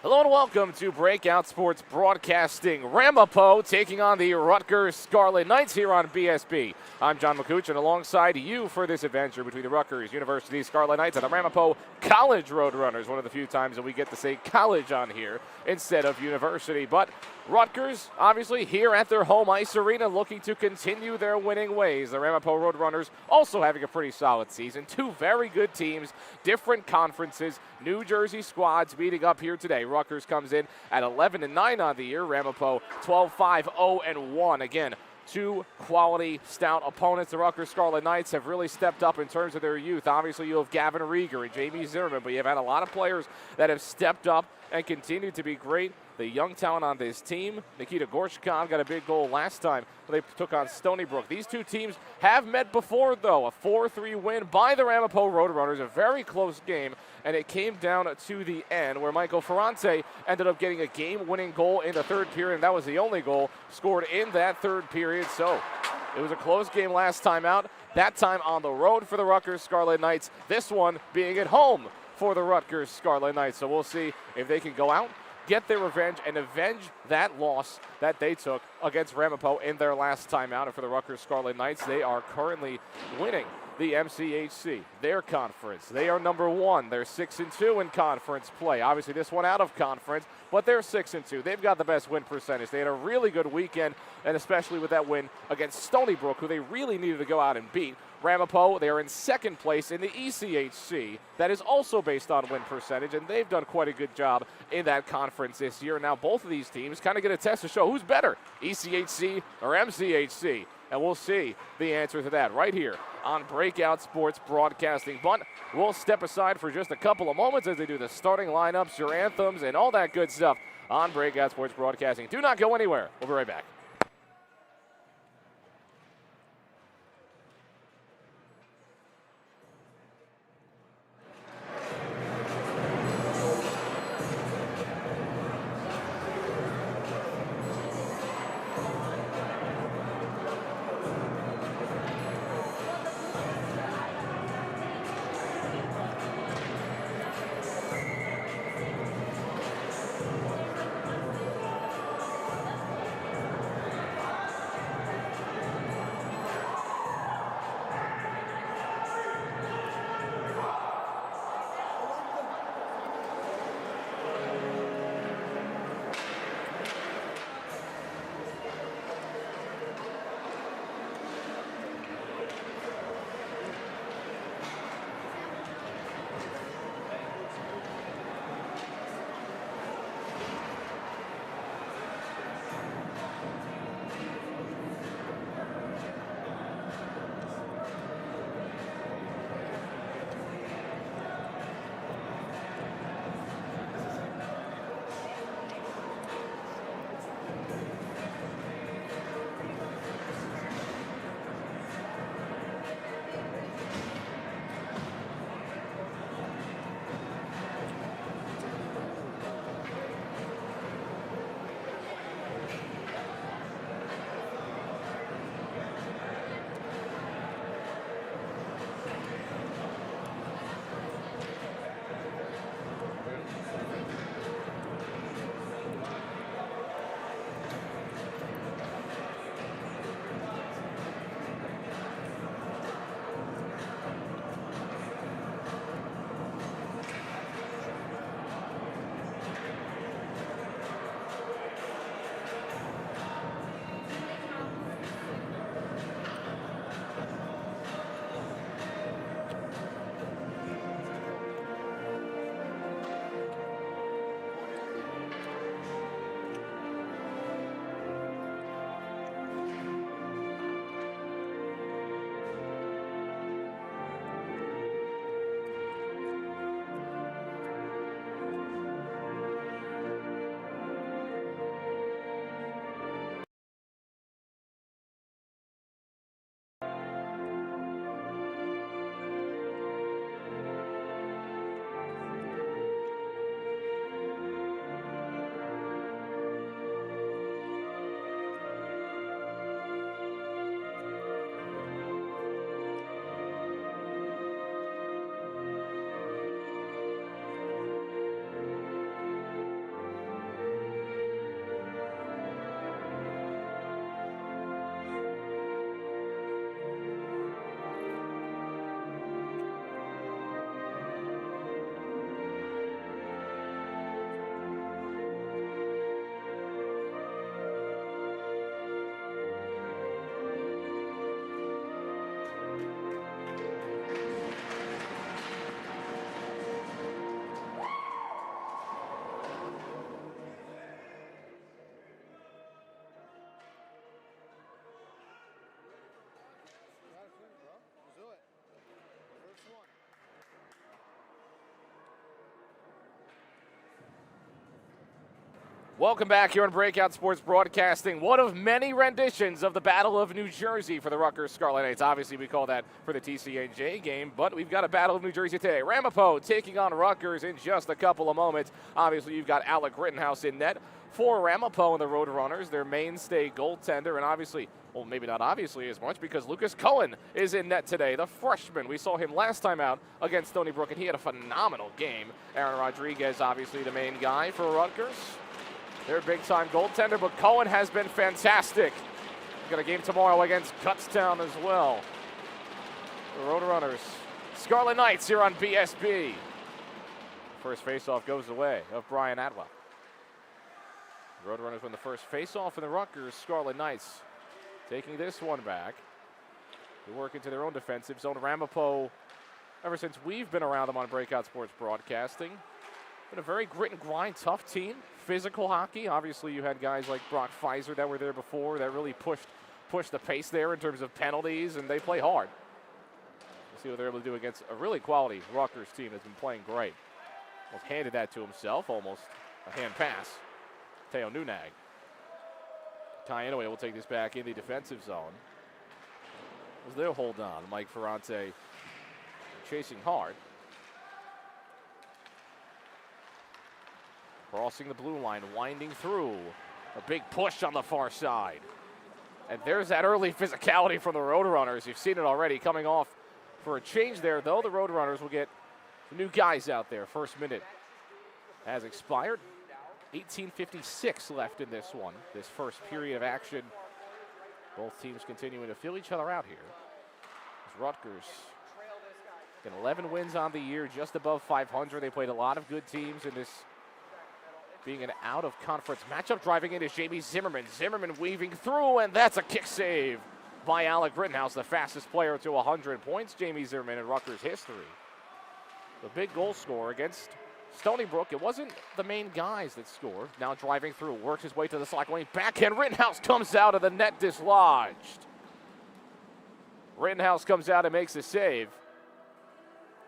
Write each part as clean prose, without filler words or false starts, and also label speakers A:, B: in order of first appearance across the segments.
A: Hello and welcome to Breakout Sports Broadcasting. Ramapo taking on the Rutgers Scarlet Knights here on BSB. I'm John McCooch, and alongside you for this adventure between the Rutgers University Scarlet Knights and the Ramapo College Roadrunners. One of the few times that we get to say college on here instead of university. But Rutgers, obviously, here at their home ice arena, looking to continue their winning ways. The Ramapo Roadrunners also having a pretty solid season. Two very good teams, different conferences, New Jersey squads meeting up here today. Rutgers comes in at 11-9 on the year. Ramapo 12-5-0-1. Again, two quality, stout opponents. The Rutgers Scarlet Knights have really stepped up in terms of their youth. Obviously, you have Gavin Rieger and Jamie Zimmerman, but you've had a lot of players that have stepped up and continue to be great. The young talent on this team, Nikita Gorshkov got a big goal last time they took on Stony Brook. These two teams have met before, though. A 4-3 win by the Ramapo Roadrunners, a very close game, and it came down to the end where Michael Ferrante ended up getting a game-winning goal in the third period, and that was the only goal scored in that third period. So it was a close game last time out, that time on the road for the Rutgers Scarlet Knights, this one being at home for the Rutgers Scarlet Knights. So we'll see if they can go out, get their revenge, and avenge that loss that they took against Ramapo in their last time out. And for the Rutgers Scarlet Knights, they are currently winning the MCHC, their conference. They are number one. They're 6-2 in conference play. Obviously, this one out of conference, but they're 6-2. They've got the best win percentage. They had a really good weekend, and especially with that win against Stony Brook, who they really needed to go out and beat. Ramapo, they are in second place in the ECHC. That is also based on win percentage, and they've done quite a good job in that conference this year. Now, both of these teams kind of get a test to show who's better, ECHC or MCHC. And we'll see the answer to that right here on Breakout Sports Broadcasting. But we'll step aside for just a couple of moments as they do the starting lineups, your anthems, and all that good stuff on Breakout Sports Broadcasting. Do not go anywhere. We'll be right back. Welcome back here on Breakout Sports Broadcasting. One of many renditions of the Battle of New Jersey for the Rutgers Scarlet Knights. Obviously, we call that for the TCNJ game, but we've got a Battle of New Jersey today. Ramapo taking on Rutgers in just a couple of moments. Obviously, you've got Alec Rittenhouse in net for Ramapo and the Roadrunners, their mainstay goaltender, and obviously, well, maybe not obviously as much because Lucas Cohen is in net today, the freshman. We saw him last time out against Stony Brook, and he had a phenomenal game. Aaron Rodriguez, obviously the main guy for Rutgers. Their big-time goaltender, but Cohen has been fantastic. We've got a game tomorrow against Kutztown as well. The Roadrunners, Scarlet Knights here on BSB. First face-off goes the way of Brian Atwell. The Roadrunners win the first face-off, and the Rutgers Scarlet Knights taking this one back. They work into their own defensive zone. Ramapo, ever since we've been around them on Breakout Sports Broadcasting, been a very grit and grind, tough team. Physical hockey. Obviously, you had guys like Brock Pfizer that were there before that really pushed the pace there in terms of penalties, and they play hard. We'll see what they're able to do against a really quality Rutgers team that's been playing great. Almost handed that to himself, almost a hand pass. Teo Nunag. Ty Inouye will take this back in the defensive zone. As they'll hold on. Mike Ferrante chasing hard. Crossing the blue line, winding through. A big push on the far side. And there's that early physicality from the Roadrunners. You've seen it already coming off for a change there, though. The Roadrunners will get new guys out there. First minute has expired. 18:56 left in this one, this first period of action. Both teams continuing to feel each other out here. As Rutgers get 11 wins on the year, just above 500. They played a lot of good teams in this being an out-of-conference matchup. Driving in is Jamie Zimmerman. Zimmerman weaving through, and that's a kick save by Alec Rittenhouse, the fastest player to 100 points. Jamie Zimmerman in Rutgers history. The big goal scorer against Stony Brook. It wasn't the main guys that scored. Now driving through, works his way to the slot lane. Backhand, Rittenhouse comes out of the net dislodged. Rittenhouse comes out and makes a save.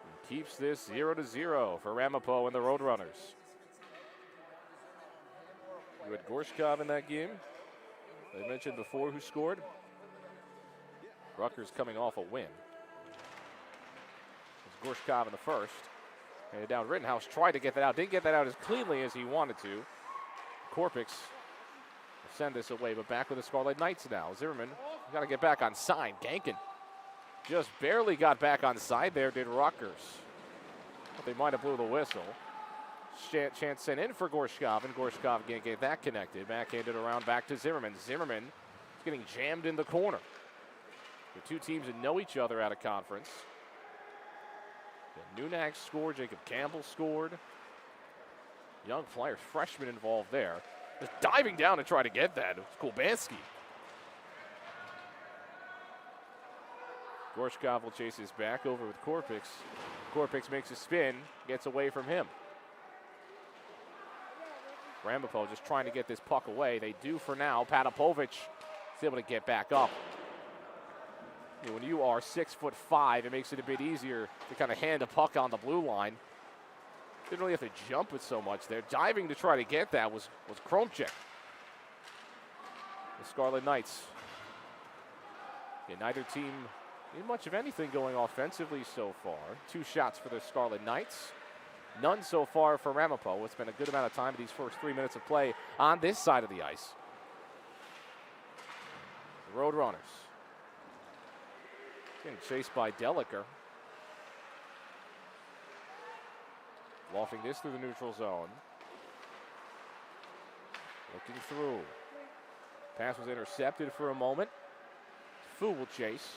A: And keeps this 0-0 for Ramapo and the Roadrunners. You had Gorshkov in that game. I mentioned before who scored. Rutgers coming off a win. It was Gorshkov in the first. And down Rittenhouse tried to get that out. Didn't get that out as cleanly as he wanted to. Korpix will send this away, but back with the Scarlet Knights now. Zimmerman got to get back on side. Gankin just barely got back on side there, did Rutgers. But they might have blew the whistle. Chance sent in for Gorshkov, and Gorshkov can't get that connected. Backhanded around back to Zimmerman. Zimmerman is getting jammed in the corner. The two teams that know each other out of conference. Nunag scored, Jacob Campbell scored. Young Flyers freshman involved there. Just diving down to try to get that. It was Kulbanski. Gorshkov will chase his back over with Korpix. Korpix makes a spin, gets away from him. Ramapo just trying to get this puck away. They do for now. Patapovic is able to get back up. When you are 6'5", it makes it a bit easier to kind of hand a puck on the blue line. Didn't really have to jump it so much there. Diving to try to get that was Kromchek. The Scarlet Knights. Yeah, neither team did much of anything going offensively so far. 2 shots for the Scarlet Knights. None so far for Ramapo. It's been a good amount of time in these first 3 minutes of play on this side of the ice. The Roadrunners getting chased by Deliker. Lofting this through the neutral zone. Looking through. Pass was intercepted for a moment. Fu will chase.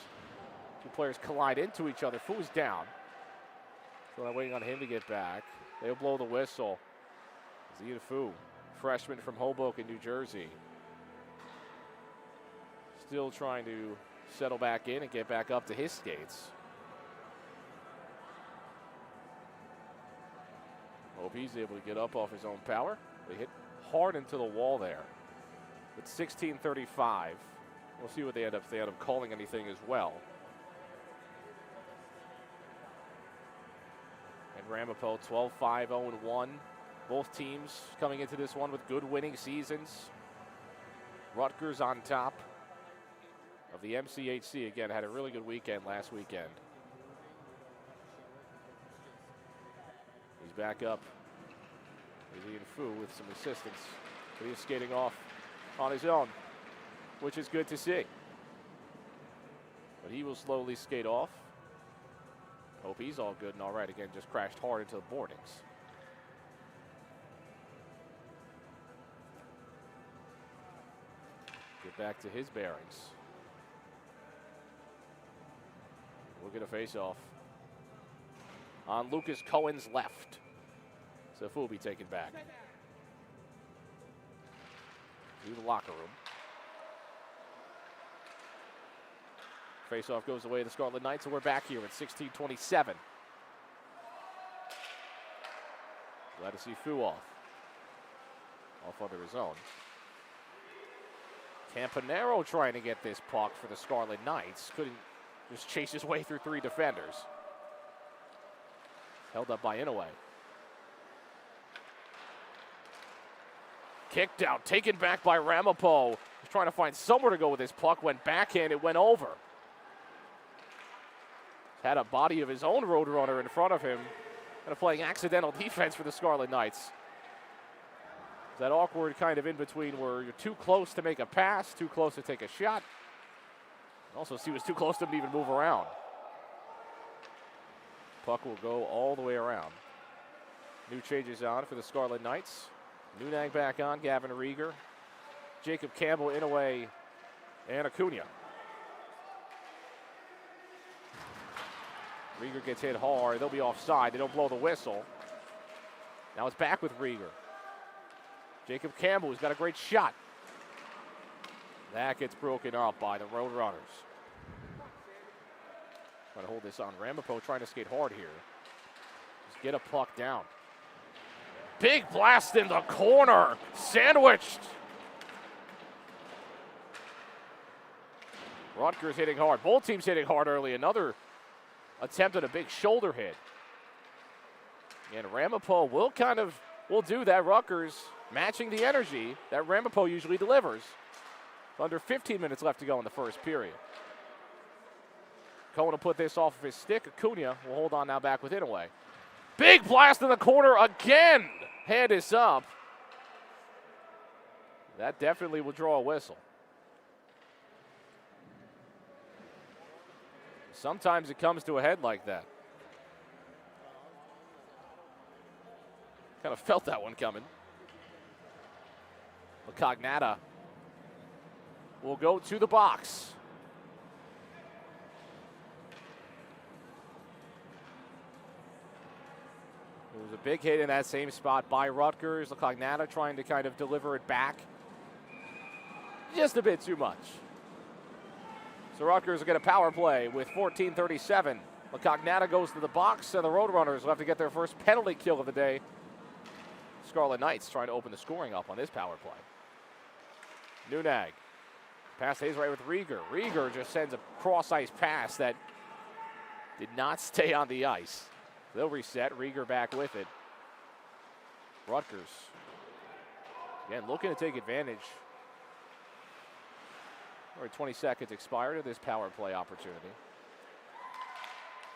A: Two players collide into each other. Fu is down. So they're waiting on him to get back. They'll blow the whistle. Zia Fu, freshman from Hoboken, New Jersey. Still trying to settle back in and get back up to his skates. Hope he's able to get up off his own power. They hit hard into the wall there. It's 16:35. We'll see what they end up. If they end up calling anything as well. And Ramapo 12-5-0-1 Both teams coming into this one with good winning seasons. Rutgers on top of the MCHC. Again, had a really good weekend last weekend. He's back up. Here's Ian Fu with some assistance. But he's skating off on his own, which is good to see. But he will slowly skate off. Hope he's all good and all right. Again, just crashed hard into the boardings. Get back to his bearings. We'll get a face-off on Lucas Cohen's left. So Fu will be taken back to the locker room. Face-off goes away to the Scarlet Knights, and we're back here at 16:27. Glad to see Fu off under his own. Campanero trying to get this puck for the Scarlet Knights. Couldn't just chase his way through three defenders. Held up by Inouye. Kicked out, taken back by Ramapo. He's trying to find somewhere to go with his puck. Went backhand, it went over. Had a body of his own Roadrunner in front of him. Kind of playing accidental defense for the Scarlet Knights. That awkward kind of in between where you're too close to make a pass, too close to take a shot. Also, he was too close to even move around. Puck will go all the way around. New changes on for the Scarlet Knights. Nunag back on, Gavin Rieger, Jacob Campbell, Inouye, and Acuna. Rieger gets hit hard. They'll be offside. They don't blow the whistle. Now it's back with Rieger. Jacob Campbell, who's got a great shot. That gets broken up by the Roadrunners. Trying to hold this on. Ramapo trying to skate hard here. Just get a puck down. Big blast in the corner. Sandwiched. Rutgers hitting hard. Both teams hitting hard early. Another attempt at a big shoulder hit. And Ramapo will do that. Rutgers matching the energy that Ramapo usually delivers. Under 15 minutes left to go in the first period. Cohen will put this off of his stick. Acuna will hold on now back with Inouye. Big blast in the corner again. Head is up. That definitely will draw a whistle. Sometimes it comes to a head like that. Kind of felt that one coming. Cognata will go to the box. It was a big hit in that same spot by Rutgers. Cognata trying to kind of deliver it back. Just a bit too much. So Rutgers will get a power play with 14:37. Cognata goes to the box, and the Roadrunners will have to get their first penalty kill of the day. Scarlet Knights trying to open the scoring up on this power play. Nunag. Pass stays right with Rieger. Rieger just sends a cross-ice pass that did not stay on the ice. They'll reset. Rieger back with it. Rutgers. Again, looking to take advantage. Already 20 seconds expired of this power play opportunity.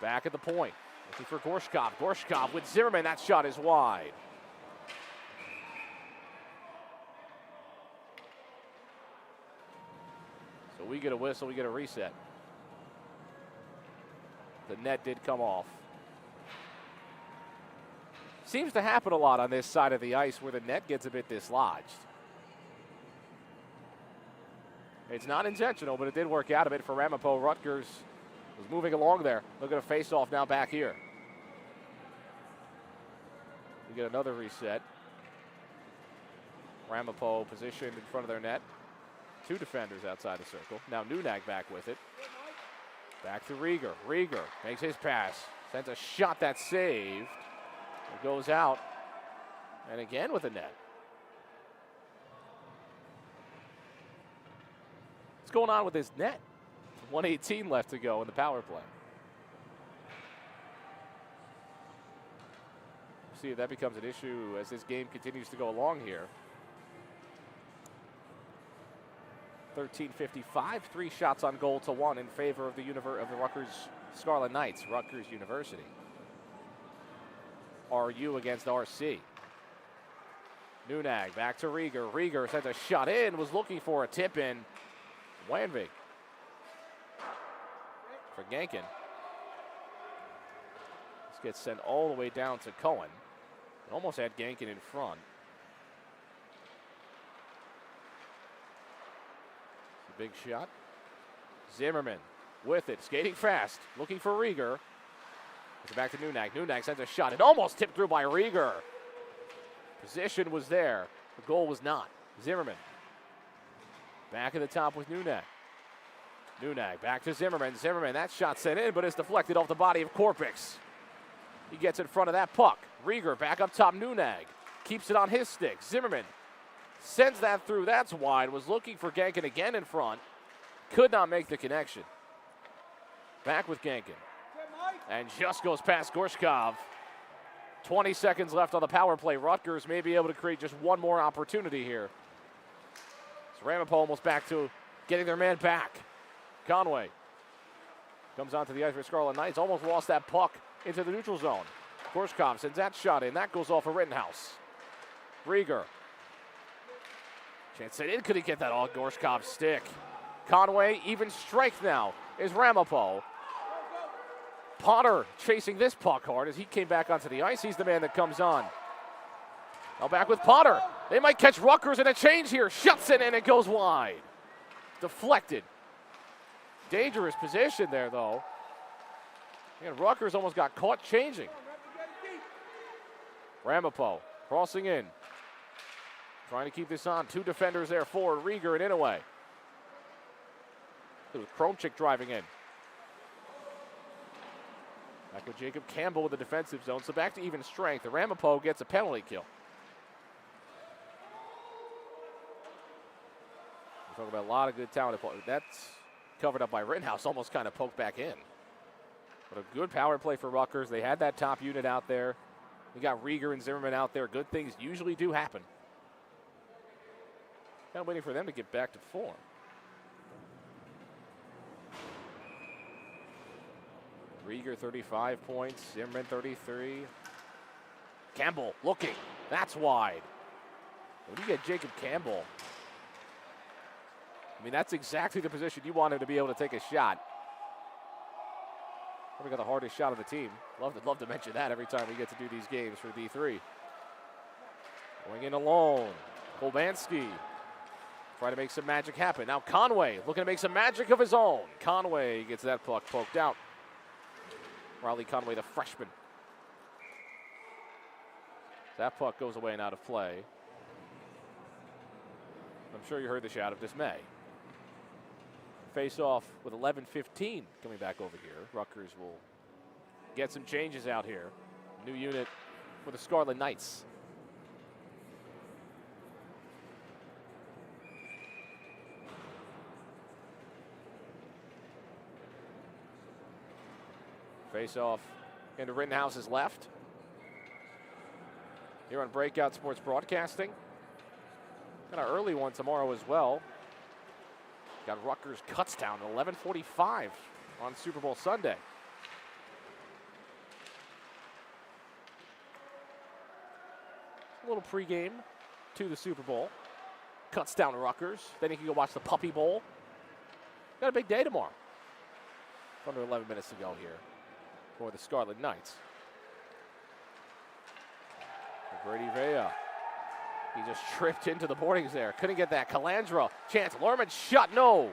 A: Back at the point. Looking for Gorshkov. Gorshkov with Zimmerman. That shot is wide. So we get a whistle, we get a reset. The net did come off. Seems to happen a lot on this side of the ice where the net gets a bit dislodged. It's not intentional, but it did work out a bit for Ramapo. Rutgers was moving along there. Look at a face-off now back here. We get another reset. Ramapo positioned in front of their net. Two defenders outside the circle. Now Nunag back with it. Back to Rieger. Rieger makes his pass. Sends a shot that's saved. It goes out. And again with a net. What's going on with this net? 1:18 left to go in the power play. see if that becomes an issue as this game continues to go along here. 13:55, 3 shots on goal to 1 in favor of the Rutgers Scarlet Knights. Rutgers University. RU against RC. Nunag back to Rieger. Rieger sends a shot in, was looking for a tip in. Wanvig for Gankin. This gets sent all the way down to Cohen. Almost had Gankin in front. It's a big shot. Zimmerman with it, skating fast, looking for Rieger. It's back to Nunag. Nunag sends a shot. It almost tipped through by Rieger. Position was there. The goal was not. Zimmerman. Back at the top with Nunag. Nunag back to Zimmerman. Zimmerman, that shot sent in, but it's deflected off the body of Korpix. He gets in front of that puck. Rieger back up top. Nunag keeps it on his stick. Zimmerman sends that through. That's wide. Was looking for Gankin again in front. Could not make the connection. Back with Gankin. And just goes past Gorshkov. 20 seconds left on the power play. Rutgers may be able to create just one more opportunity here. So Ramapo almost back to getting their man back. Conway comes onto the ice for Scarlet Knights. Almost lost that puck into the neutral zone. Gorshkov sends that shot in. That goes off of Rittenhouse. Rieger. Chance it in. Could he get that on Gorshkov's stick? Conway, even strength now, is Ramapo. Potter chasing this puck hard as he came back onto the ice. He's the man that comes on. Now back with Potter. They might catch Rutgers in a change here. Shuts it in and it goes wide. Deflected. Dangerous position there, though. And Rutgers almost got caught changing. Ramapo crossing in. Trying to keep this on. 2 defenders there for Rieger and Inouye. With Kromchik driving in. Back with Jacob Campbell with the defensive zone. So back to even strength. The Ramapo gets a penalty kill. We're talking about a lot of good talent. That's covered up by Rittenhouse. Almost kind of poked back in. But a good power play for Rutgers. They had that top unit out there. We got Rieger and Zimmerman out there. Good things usually do happen. Now waiting for them to get back to form. Rieger 35 points, Zimmerman 33. Campbell looking, that's wide. When you get Jacob Campbell, I mean, that's exactly the position you want him to be able to take a shot. Probably got the hardest shot of the team. Love to mention that every time we get to do these games for D3. Going in alone, Kolbansky trying to make some magic happen. Now Conway looking to make some magic of his own. Conway gets that puck poked out. Riley Conway, the freshman. That puck goes away and out of play. I'm sure you heard the shout of dismay. Face off with 11:15 coming back over here. Rutgers will get some changes out here. New unit for the Scarlet Knights. Face off into Rittenhouse's left. Here on Breakout Sports Broadcasting. Got an early one tomorrow as well. Got Rutgers Kutztown at 11:45 on Super Bowl Sunday. A little pregame to the Super Bowl. Kutztown Rutgers. Then you can go watch the Puppy Bowl. Got a big day tomorrow. Under 11 minutes to go here for the Scarlet Knights. Brady Vea. He just tripped into the boardings there. Couldn't get that. Calandra. Chance. Lerman shot. No.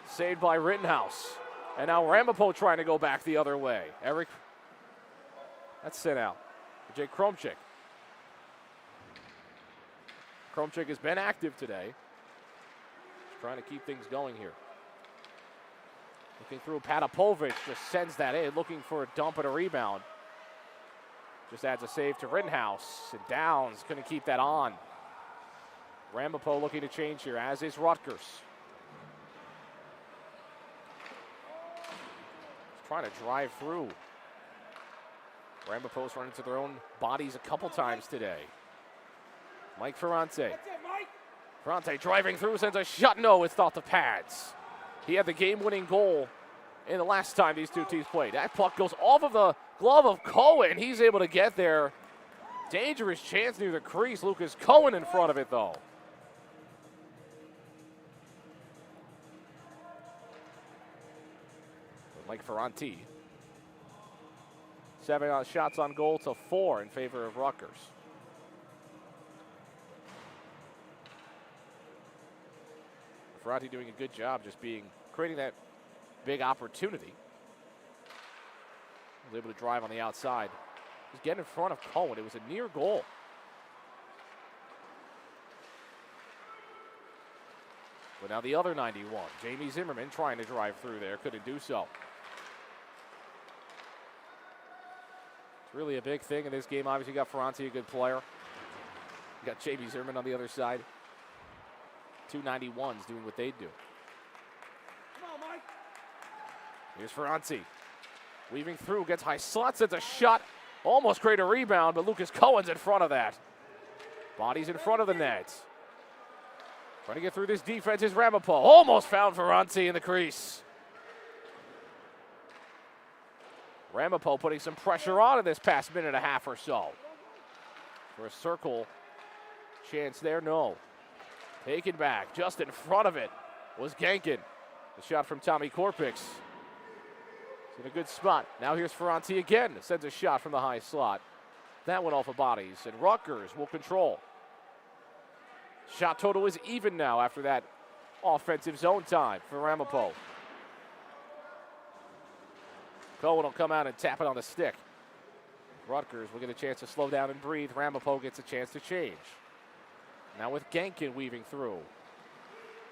A: Saved by Rittenhouse. And now Ramapo trying to go back the other way. Eric. That's sent out. Jake Kromchik. Kromchik has been active today. Just trying to keep things going here. Looking through, Patapovic just sends that in, looking for a dump and a rebound. Just adds a save to Rittenhouse, and Downs couldn't keep that on. Ramapo looking to change here, as is Rutgers. Just trying to drive through. Ramapo's run into their own bodies a couple times today. Mike Ferrante. Ferrante driving through, sends a shot. No, it's off the pads. He had the game-winning goal in the last time these two teams played. That puck goes off of the glove of Cohen. He's able to get there. Dangerous chance near the crease. Lucas Cohen in front of it, though. Mike Ferrante. 7 shots on goal to 4 in favor of Rutgers. Ferrante doing a good job just creating that big opportunity. Was able to drive on the outside. Just get in front of Cohen. It was a near goal. But now the other 91. Jamie Zimmerman trying to drive through there. Couldn't do so. It's really a big thing in this game. Obviously, you got Ferrante, a good player. You got Jamie Zimmerman on the other side. 291s doing what they do.
B: Come on, Mike.
A: Here's Ferrante. Weaving through, gets high slot, sends a shot. Almost create a rebound, but Lucas Cohen's in front of that. Bodies in front of the net. Trying to get through this defense is Ramapo. Almost found Ferrante in the crease. Ramapo putting some pressure on in this past minute and a half or so. For a circle chance there, no. Taken back, just in front of it was Genkin. The shot from Tommy Korpix. It's in a good spot. Now here's Ferrante again. Sends a shot from the high slot. That went off of bodies, and Rutgers will control. Shot total is even now after that offensive zone time for Ramapo. Cohen will come out and tap it on the stick. Rutgers will get a chance to slow down and breathe. Ramapo gets a chance to change. Now with Genkin weaving through.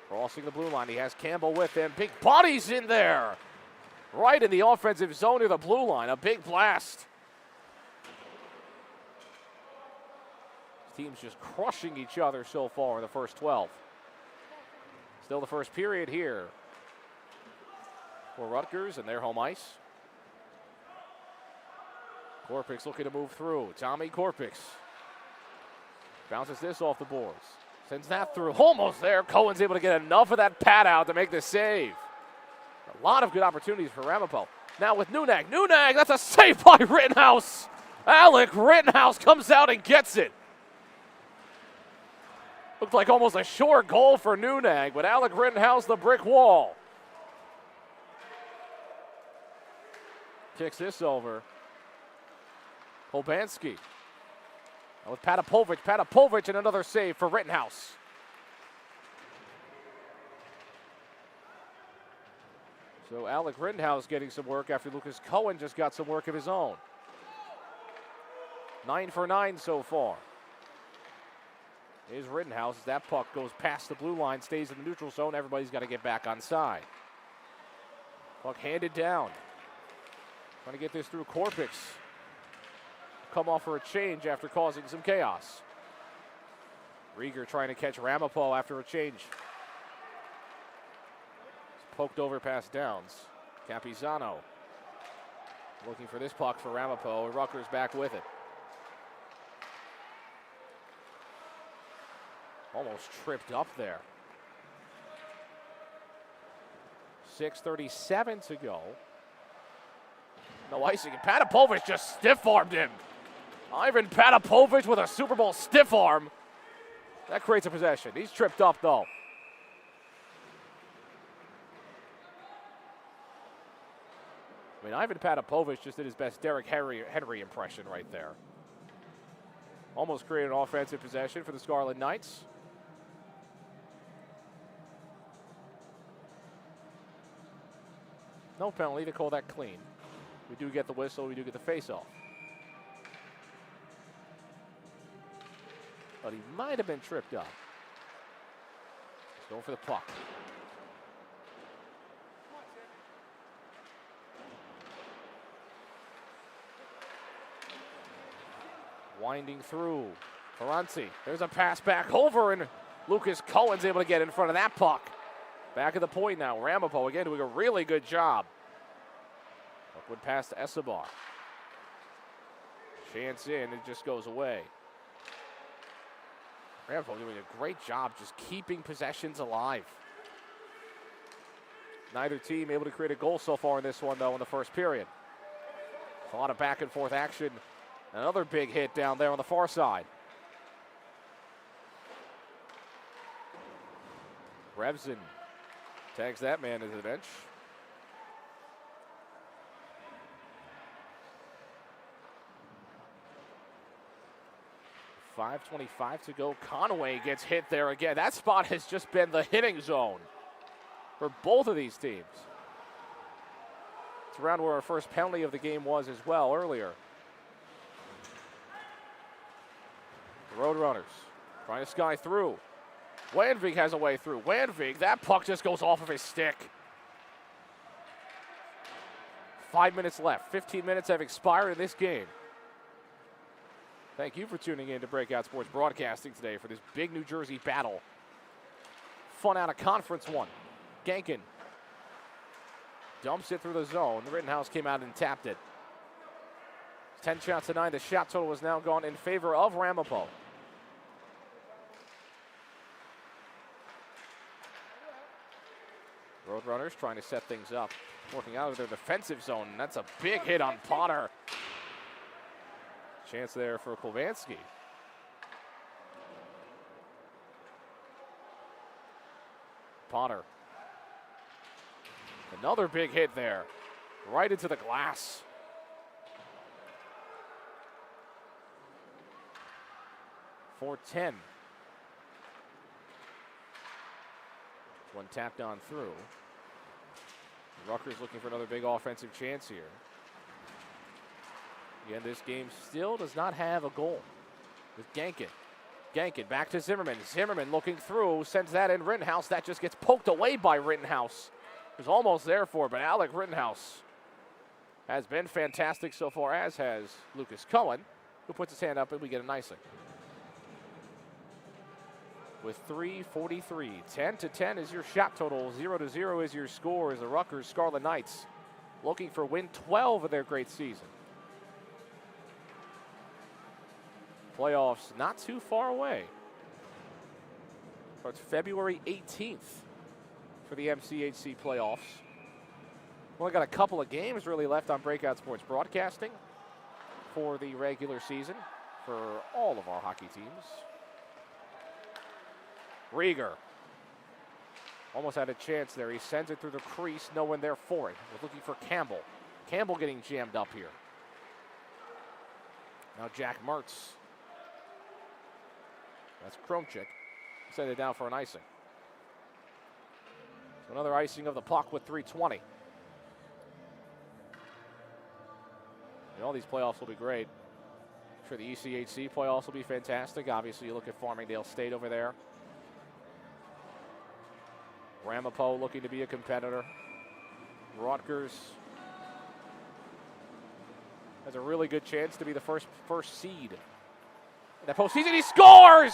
A: Crossing the blue line, he has Campbell with him. Big bodies in there. Right in the offensive zone near the blue line. A big blast. Teams just crushing each other so far in the first 12. Still the first period here for Rutgers and their home ice. Korpix looking to move through. Tommy Korpix bounces this off the boards. Sends that through. Almost there. Cohen's able to get enough of that pad out to make the save. A lot of good opportunities for Ramapo. Now with Nunag. Nunag, that's a save by Rittenhouse. Alec Rittenhouse comes out and gets it. Looked like almost a short goal for Nunag, but Alec Rittenhouse, the brick wall. Kicks this over. Polbanski. With Patapovic. Patapovic and another save for Rittenhouse. So Alec Rittenhouse getting some work after Lucas Cohen just got some work of his own. 9 for 9 so far. Here's Rittenhouse. That puck goes past the blue line, stays in the neutral zone. Everybody's got to get back on side. Puck handed down. Trying to get this through Korpix. Come off for a change after causing some chaos. Rieger trying to catch Ramapo after a change. It's poked over past Downs. Capizano looking for this puck for Ramapo. Rutgers back with it. Almost tripped up there. 6:37 to go. No icing. Patapovic just stiff-armed him. Ivan Patapovic with a Super Bowl stiff arm. That creates a possession. He's tripped up, though. I mean, Ivan Patapovic just did his best Derek Henry impression right there. Almost created an offensive possession for the Scarlet Knights. No penalty. They call that clean. We do get the whistle. We do get the face-off. But he might have been tripped up. He's going for the puck. Winding through. Ferrante. There's a pass back over, and Lucas Cohen's able to get in front of that puck. Back at the point now. Ramapo again doing a really good job. Upward pass to Escobar. Chance in, it just goes away. Ramapo doing a great job just keeping possessions alive. Neither team able to create a goal so far in this one, though, in the first period. A lot of back and forth action. Another big hit down there on the far side. Revson tags that man to the bench. .5:25 to go. Conway gets hit there again. That spot has just been the hitting zone for both of these teams. It's around where our first penalty of the game was as well earlier. The Roadrunners trying to sky through. Wandvig has a way through. Wandvig, that puck just goes off of his stick. 5 minutes left. 15 minutes have expired in this game. Thank you for tuning in to Breakout Sports Broadcasting today for this big New Jersey battle. Fun out of Conference 1. Gankin dumps it through the zone. Rittenhouse came out and tapped it. 10 shots to 9. The shot total has now gone in favor of Ramapo. Roadrunners trying to set things up, working out of their defensive zone. And that's a big hit on Potter. Chance there for Kowalski. Potter. Another big hit there. Right into the glass. .410. One tapped on through. Rutgers looking for another big offensive chance here. Again, this game still does not have a goal. With Gankin. Gankin back to Zimmerman. Zimmerman looking through, sends that in Rittenhouse. That just gets poked away by Rittenhouse. He was almost there for it, but Alec Rittenhouse has been fantastic so far, as has Lucas Cohen, who puts his hand up and we get an icing. With 3:43, 10-10 is your shot total, 0-0 is your score as the Rutgers Scarlet Knights looking for win 12 of their great season. Playoffs not too far away. It's February 18th for the MCHC playoffs. Only got a couple of games really left on Breakout Sports Broadcasting for the regular season for all of our hockey teams. Rieger almost had a chance there. He sends it through the crease. No one there for it. We're looking for Campbell. Campbell getting jammed up here. Now Jack Mertz. That's Kromchik. Send it down for an icing. So another icing of the puck with 3:20. And all these playoffs will be great. I'm sure the ECHC playoffs will be fantastic. Obviously, you look at Farmingdale State over there. Ramapo looking to be a competitor. Rutgers has a really good chance to be the first seed in that postseason. He scores!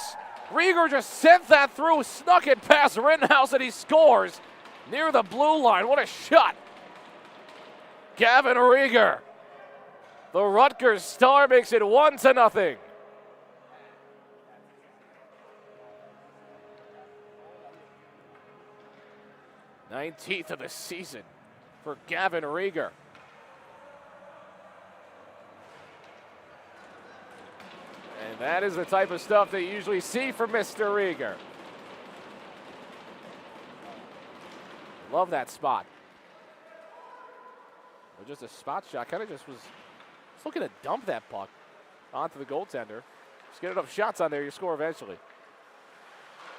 A: Rieger just sent that through, snuck it past Rittenhouse, and he scores near the blue line. What a shot! Gavin Rieger. The Rutgers star makes it 1-0. 19th of the season for Gavin Rieger. And that is the type of stuff that you usually see from Mr. Rieger. Love that spot. Well, just a spot shot. Kind of just was looking to dump that puck onto the goaltender. Just get enough shots on there, you score eventually.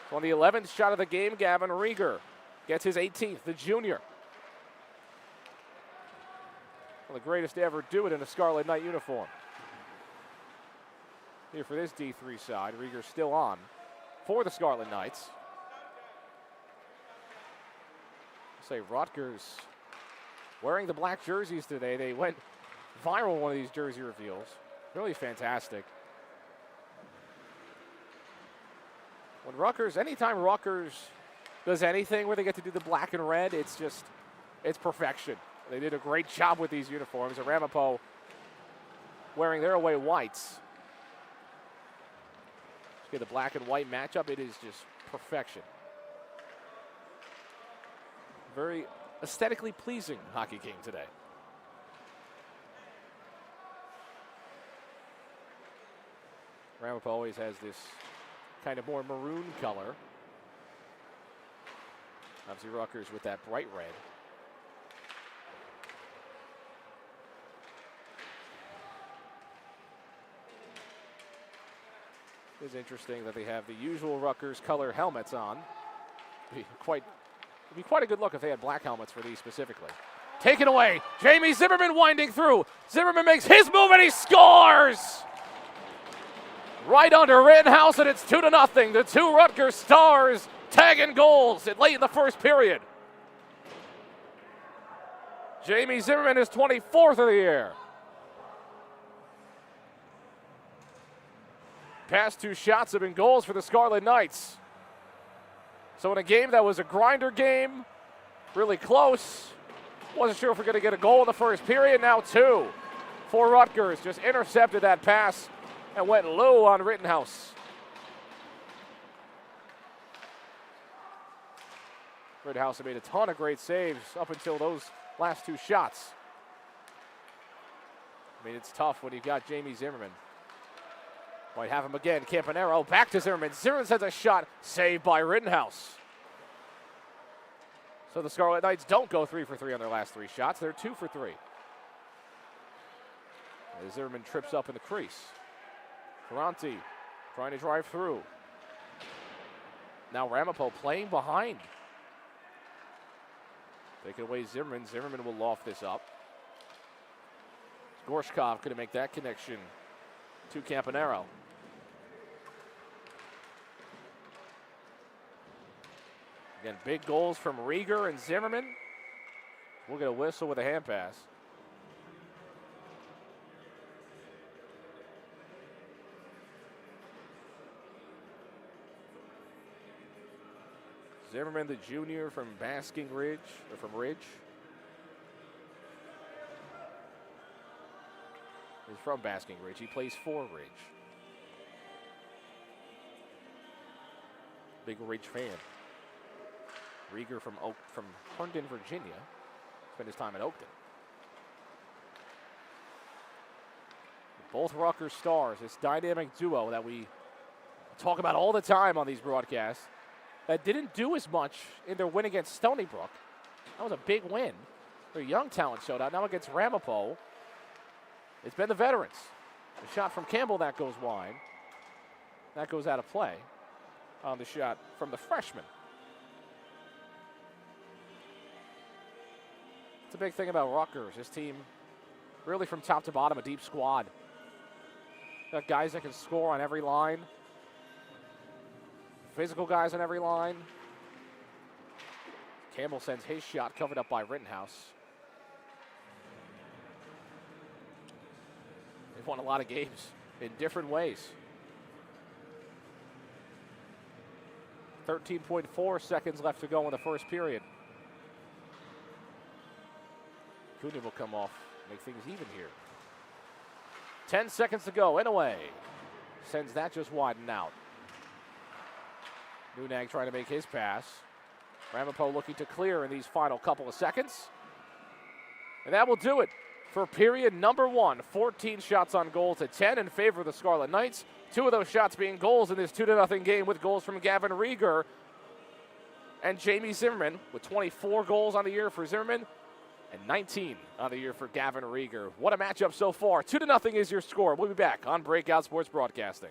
A: So on the 11th shot of the game, Gavin Rieger gets his 18th, the junior. One of the greatest to ever do it in a Scarlet Knight uniform. Here for this D3 side, Rieger still on for the Scarlet Knights. Say Rutgers wearing the black jerseys today. They went viral in one of these jersey reveals. Really fantastic. When Rutgers, anytime Rutgers does anything where they get to do the black and red, it's perfection. They did a great job with these uniforms. And Ramapo wearing their away whites. Get the black and white matchup. It is just perfection. Very aesthetically pleasing hockey game today. Ramapo always has this kind of more maroon color. Obviously Rutgers with that bright red. It's interesting that they have the usual Rutgers color helmets on. It'd be quite a good look if they had black helmets for these specifically. Taken away. Jamie Zimmerman winding through. Zimmerman makes his move and he scores! Right under Rittenhouse, and it's 2-0. The two Rutgers Stars tagging goals late in the first period. Jamie Zimmerman is 24th of the year. Past two shots have been goals for the Scarlet Knights. So in a game that was a grinder game, really close, wasn't sure if we're going to get a goal in the first period. Now two for Rutgers. Just intercepted that pass and went low on Rittenhouse. Rittenhouse had made a ton of great saves up until those last two shots. I mean, it's tough when you've got Jamie Zimmerman. Might have him again. Campanero back to Zimmerman. Zimmerman sends a shot, saved by Rittenhouse. So the Scarlet Knights don't go 3 for 3 on their last three shots. They're 2 for 3. As Zimmerman trips up in the crease. Ferranti trying to drive through. Now Ramapo playing behind. Taking away Zimmerman. Zimmerman will loft this up. Gorshkov couldn't make that connection to Campanero. Again, big goals from Rieger and Zimmerman. We'll get a whistle with a hand pass. Zimmerman, the junior from Basking Ridge, or from Ridge. He's from Basking Ridge. He plays for Ridge. Big Ridge fan. Rieger from Herndon, Virginia. Spent his time at Oakton. Both Rutgers Stars, this dynamic duo that we talk about all the time on these broadcasts, that didn't do as much in their win against Stony Brook. That was a big win. Their young talent showed out. Now against Ramapo, it's been the veterans. The shot from Campbell, that goes wide. That goes out of play on the shot from the freshman. It's a big thing about Rutgers. This team, really from top to bottom, a deep squad. Got guys that can score on every line. Physical guys on every line. Campbell sends his shot covered up by Rittenhouse. They've won a lot of games in different ways. 13.4 seconds left to go in the first period. Cunha will come off, make things even here. 10 seconds to go, Inouye sends that just widen out. Nunag trying to make his pass. Ramapo looking to clear in these final couple of seconds. And that will do it for period number 1. 14 shots on goal to 10 in favor of the Scarlet Knights. 2 of those shots being goals in this 2-0 game, with goals from Gavin Rieger and Jamie Zimmerman, with 24 goals on the year for Zimmerman and 19 on the year for Gavin Rieger. What a matchup so far. 2-0 is your score. We'll be back on Breakout Sports Broadcasting.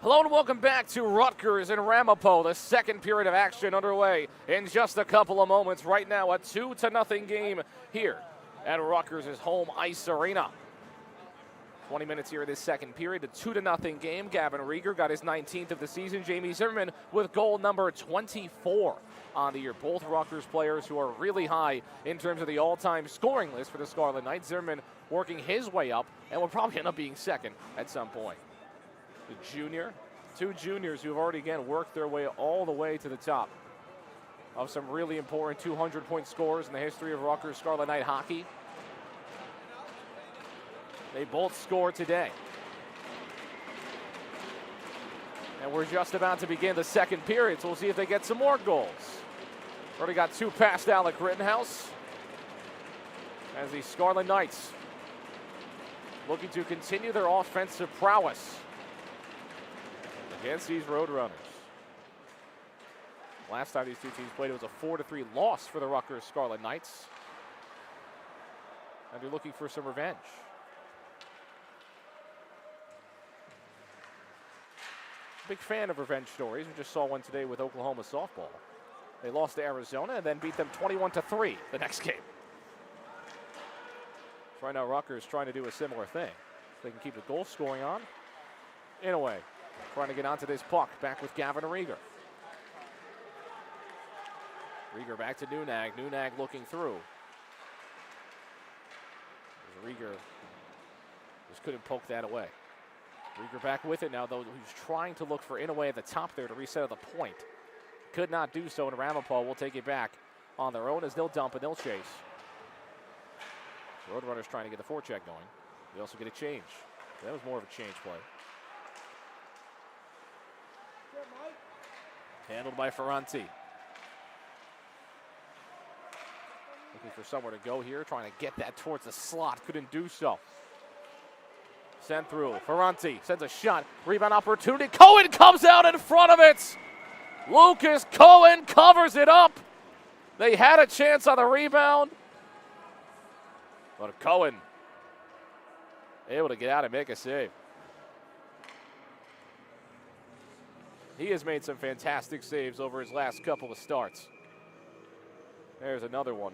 A: Hello and welcome back to Rutgers and Ramapo. The second period of action underway in just a couple of moments. Right now, a 2-0 game here at Rutgers' home ice arena. 20 minutes here in this second period, a 2-0 game. Gavin Rieger got his 19th of the season. Jamie Zimmerman with goal number 24 on the year. Both Rutgers players who are really high in terms of the all-time scoring list for the Scarlet Knights. Zimmerman working his way up and will probably end up being second at some point. The two juniors who have already, again, worked their way all the way to the top of some really important 200-point scores in the history of Rutgers Scarlet Knight hockey. They both scored today. And we're just about to begin the second period, so we'll see if they get some more goals. Already got two past Alec Rittenhouse as the Scarlet Knights looking to continue their offensive prowess against these Roadrunners. Last time these two teams played, it was a 4-3 loss for the Rutgers Scarlet Knights. And they're looking for some revenge. Big fan of revenge stories. We just saw one today with Oklahoma softball. They lost to Arizona and then beat them 21-3 the next game. So right now, Rutgers trying to do a similar thing. They can keep the goal scoring on. In a way, trying to get onto this puck. Back with Gavin Rieger. Rieger back to Nunag. Nunag looking through. Rieger just couldn't poke that away. Rieger back with it now, though. He's trying to look for Inouye at the top there to reset at the point. Could not do so, and Ramapo will take it back on their own as they'll dump and they'll chase. Roadrunners trying to get the forecheck going. They also get a change. That was more of a change play. Handled by Ferranti. Looking for somewhere to go here, trying to get that towards the slot. Couldn't do so. Sent through. Ferranti sends a shot. Rebound opportunity. Cohen comes out in front of it. Lucas Cohen covers it up. They had a chance on the rebound. But Cohen able to get out and make a save. He has made some fantastic saves over his last couple of starts. There's another one.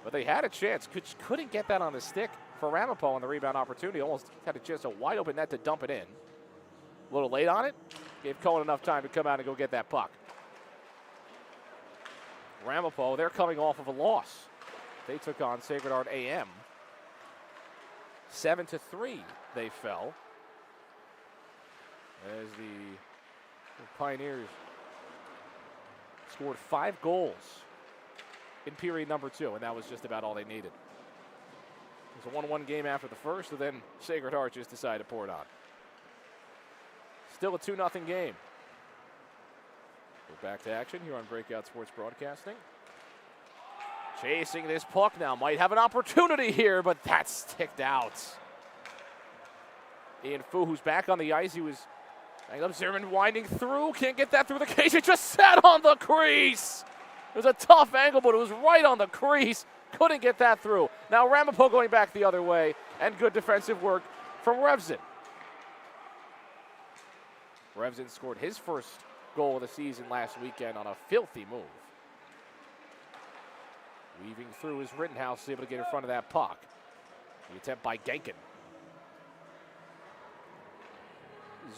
A: But they had a chance. Couldn't get that on the stick for Ramapo on the rebound opportunity. Almost had a chance, a wide open net to dump it in. A little late on it. Gave Cohen enough time to come out and go get that puck. Ramapo, they're coming off of a loss. They took on Sacred Heart AM. 7-3 they fell. As the Pioneers scored 5 goals in period number 2, and that was just about all they needed. It was a 1-1 game after the first, and then Sacred Heart just decided to pour it on. Still a 2-0 game. We're back to action here on Breakout Sports Broadcasting. Chasing this puck now. Might have an opportunity here, but that's ticked out. Ian Fu, who's back on the ice. He was banged up. Zimmerman winding through. Can't get that through the cage. It just sat on the crease. It was a tough angle, but it was right on the crease. Couldn't get that through. Now Ramapo going back the other way, and good defensive work from Revzin. Revzin scored his first goal of the season last weekend on a filthy move. Weaving through is Rittenhouse, able to get in front of that puck. The attempt by Genkin.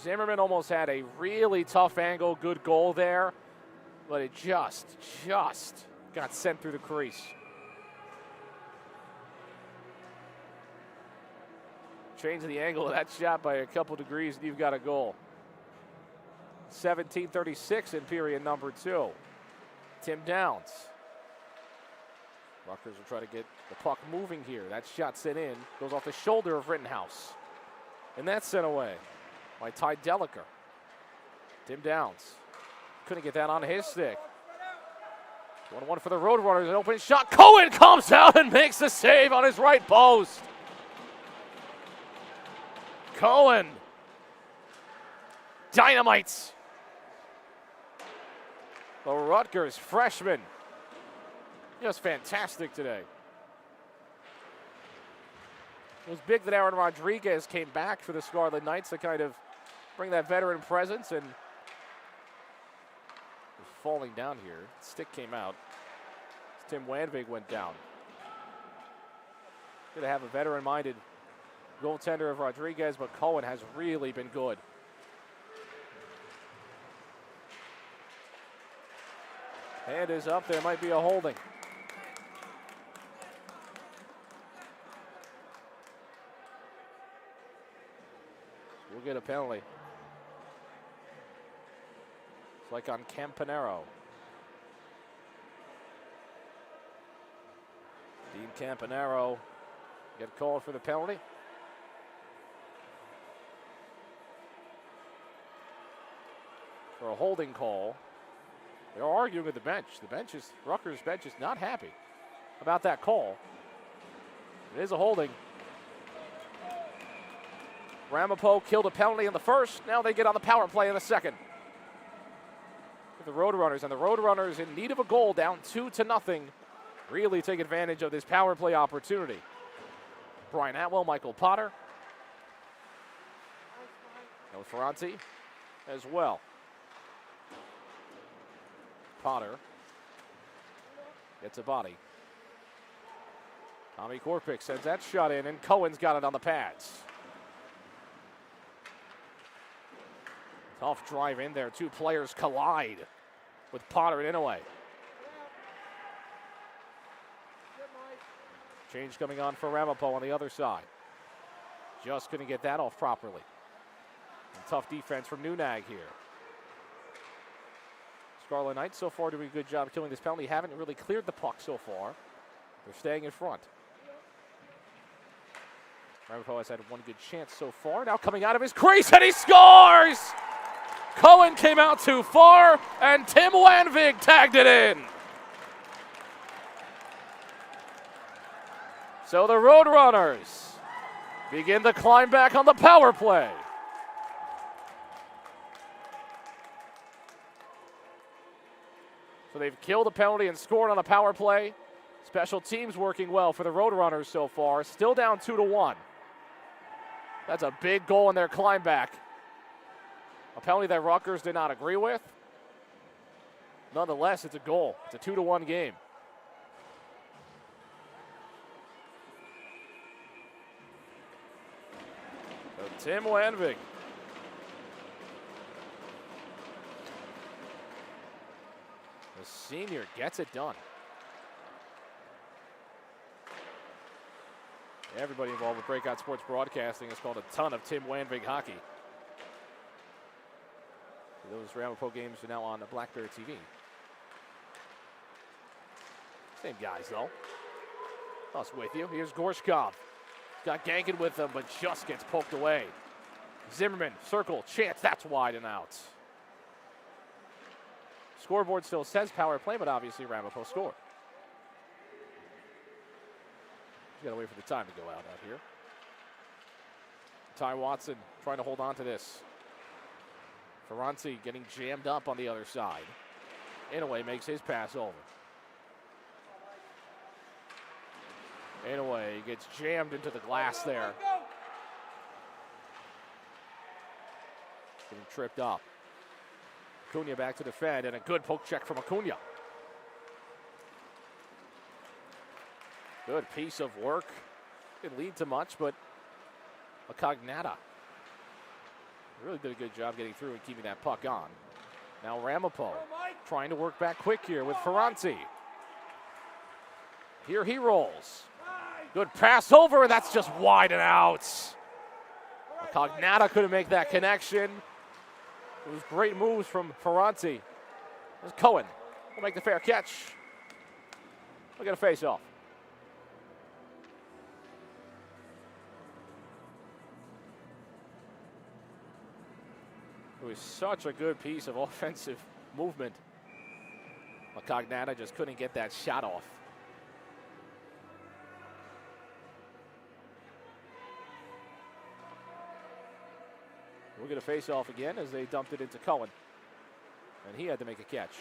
A: Zimmerman almost had a really tough angle, good goal there, but it just got sent through the crease. Change the angle of that shot by a couple degrees and you've got a goal. 17:36 in period number 2. Tim Downs. Rutgers will try to get the puck moving here. That shot sent in, goes off the shoulder of Rittenhouse. And that's sent away by Ty Deliker. Tim Downs couldn't get that on his stick. 1-1 for the Roadrunners, an open shot. Cohen comes out and makes the save on his right post. Cohen. Dynamites. The Rutgers freshman. Just fantastic today. It was big that Aaron Rodriguez came back for the Scarlet Knights to kind of bring that veteran presence, and was falling down here. Stick came out. Tim Wanvig went down. Good to have a veteran-minded goaltender of Rodriguez, but Cohen has really been good. Hand is up. There might be a holding. We'll get a penalty. It's like on Campanaro. Dean Campanaro get called for the penalty. For a holding call. They're arguing with the bench. Rutgers bench is not happy about that call. It is a holding. Ramapo killed a penalty in the first. Now they get on the power play in the second. The Roadrunners, and the Roadrunners in need of a goal, down 2-0. Really take advantage of this power play opportunity. Brian Atwell, Michael Potter. No Ferranti as well. Potter gets a body. Tommy Korpik sends that shot in, and Cohen's got it on the pads. Tough drive in there. Two players collide with Potter and Inouye. Change coming on for Ramapo on the other side. Just couldn't get that off properly. And tough defense from Nunag here. Scarlet Knights so far doing a good job killing this penalty. Haven't really cleared the puck so far. They're staying in front. Ramapo has had one good chance so far. Now coming out of his crease, and he scores! Cohen came out too far, and Tim Wanvig tagged it in. So the Roadrunners begin to climb back on the power play. So they've killed a penalty and scored on a power play. Special teams working well for the Roadrunners so far. Still down 2-1. That's a big goal in their climb back. A penalty that Rutgers did not agree with. Nonetheless, it's a goal. It's a 2-1 game. So Tim Wanvig. The senior gets it done. Everybody involved with Breakout Sports Broadcasting has called a ton of Tim Wanvig hockey. Those Ramapo games are now on the Black Bear TV. Same guys, though. Us with you. Here's Gorshkov. Got Gankin with him, but just gets poked away. Zimmerman, circle, chance. That's wide and out. Scoreboard still says power play, but obviously Ramapo scored. Got to wait for the time to go out here. Ty Watson trying to hold on to this. Ferranti getting jammed up on the other side. Inouye makes his pass over. Inouye gets jammed into the glass there. Getting tripped up. Acuna back to defend, and a good poke check from Acuna. Good piece of work. Didn't lead to much, but a Cognata really did a good job getting through and keeping that puck on. Now Ramapo trying to work back quick here with Ferranti. Here he rolls. Good pass over, and that's just wide and out. Cognata couldn't make that connection. It was great moves from Ferranti. There's Cohen. Will make the fair catch. We'll get a face-off. It was such a good piece of offensive movement. Cognata just couldn't get that shot off. We'll get a face-off again as they dumped it into Cohen. And he had to make a catch.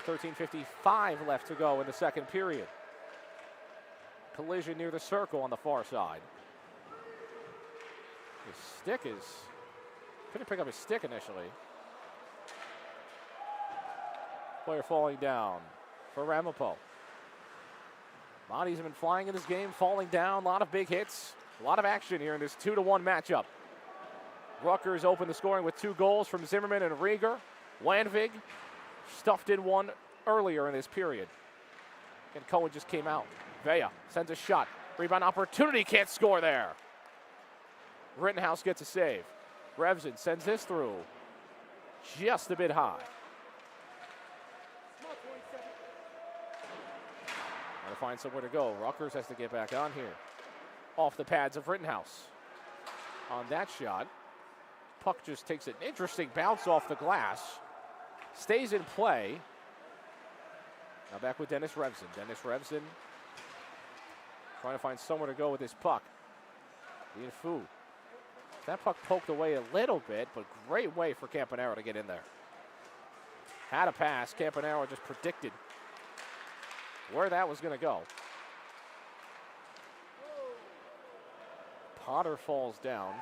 A: 13:55 left to go in the second period. Collision near the circle on the far side. The stick is Couldn't pick up his stick initially. Player falling down for Ramapo. Bodies have been flying in this game, falling down. A lot of big hits. A lot of action here in this 2-1 matchup. Rutgers opened the scoring with 2 goals from Zimmerman and Rieger. Landvig stuffed in one earlier in this period. And Cohen just came out. Vea sends a shot. Rebound opportunity, can't score there. Rittenhouse gets a save. Revson sends this through. Just a bit high. Trying to find somewhere to go. Rutgers has to get back on here. Off the pads of Rittenhouse. On that shot, puck just takes an interesting bounce off the glass. Stays in play. Now back with Dennis Revson. Dennis Revson trying to find somewhere to go with this puck. Ian Fu. That puck poked away a little bit, but great way for Campanaro to get in there. Had a pass. Campanaro just predicted where that was going to go. Potter falls down.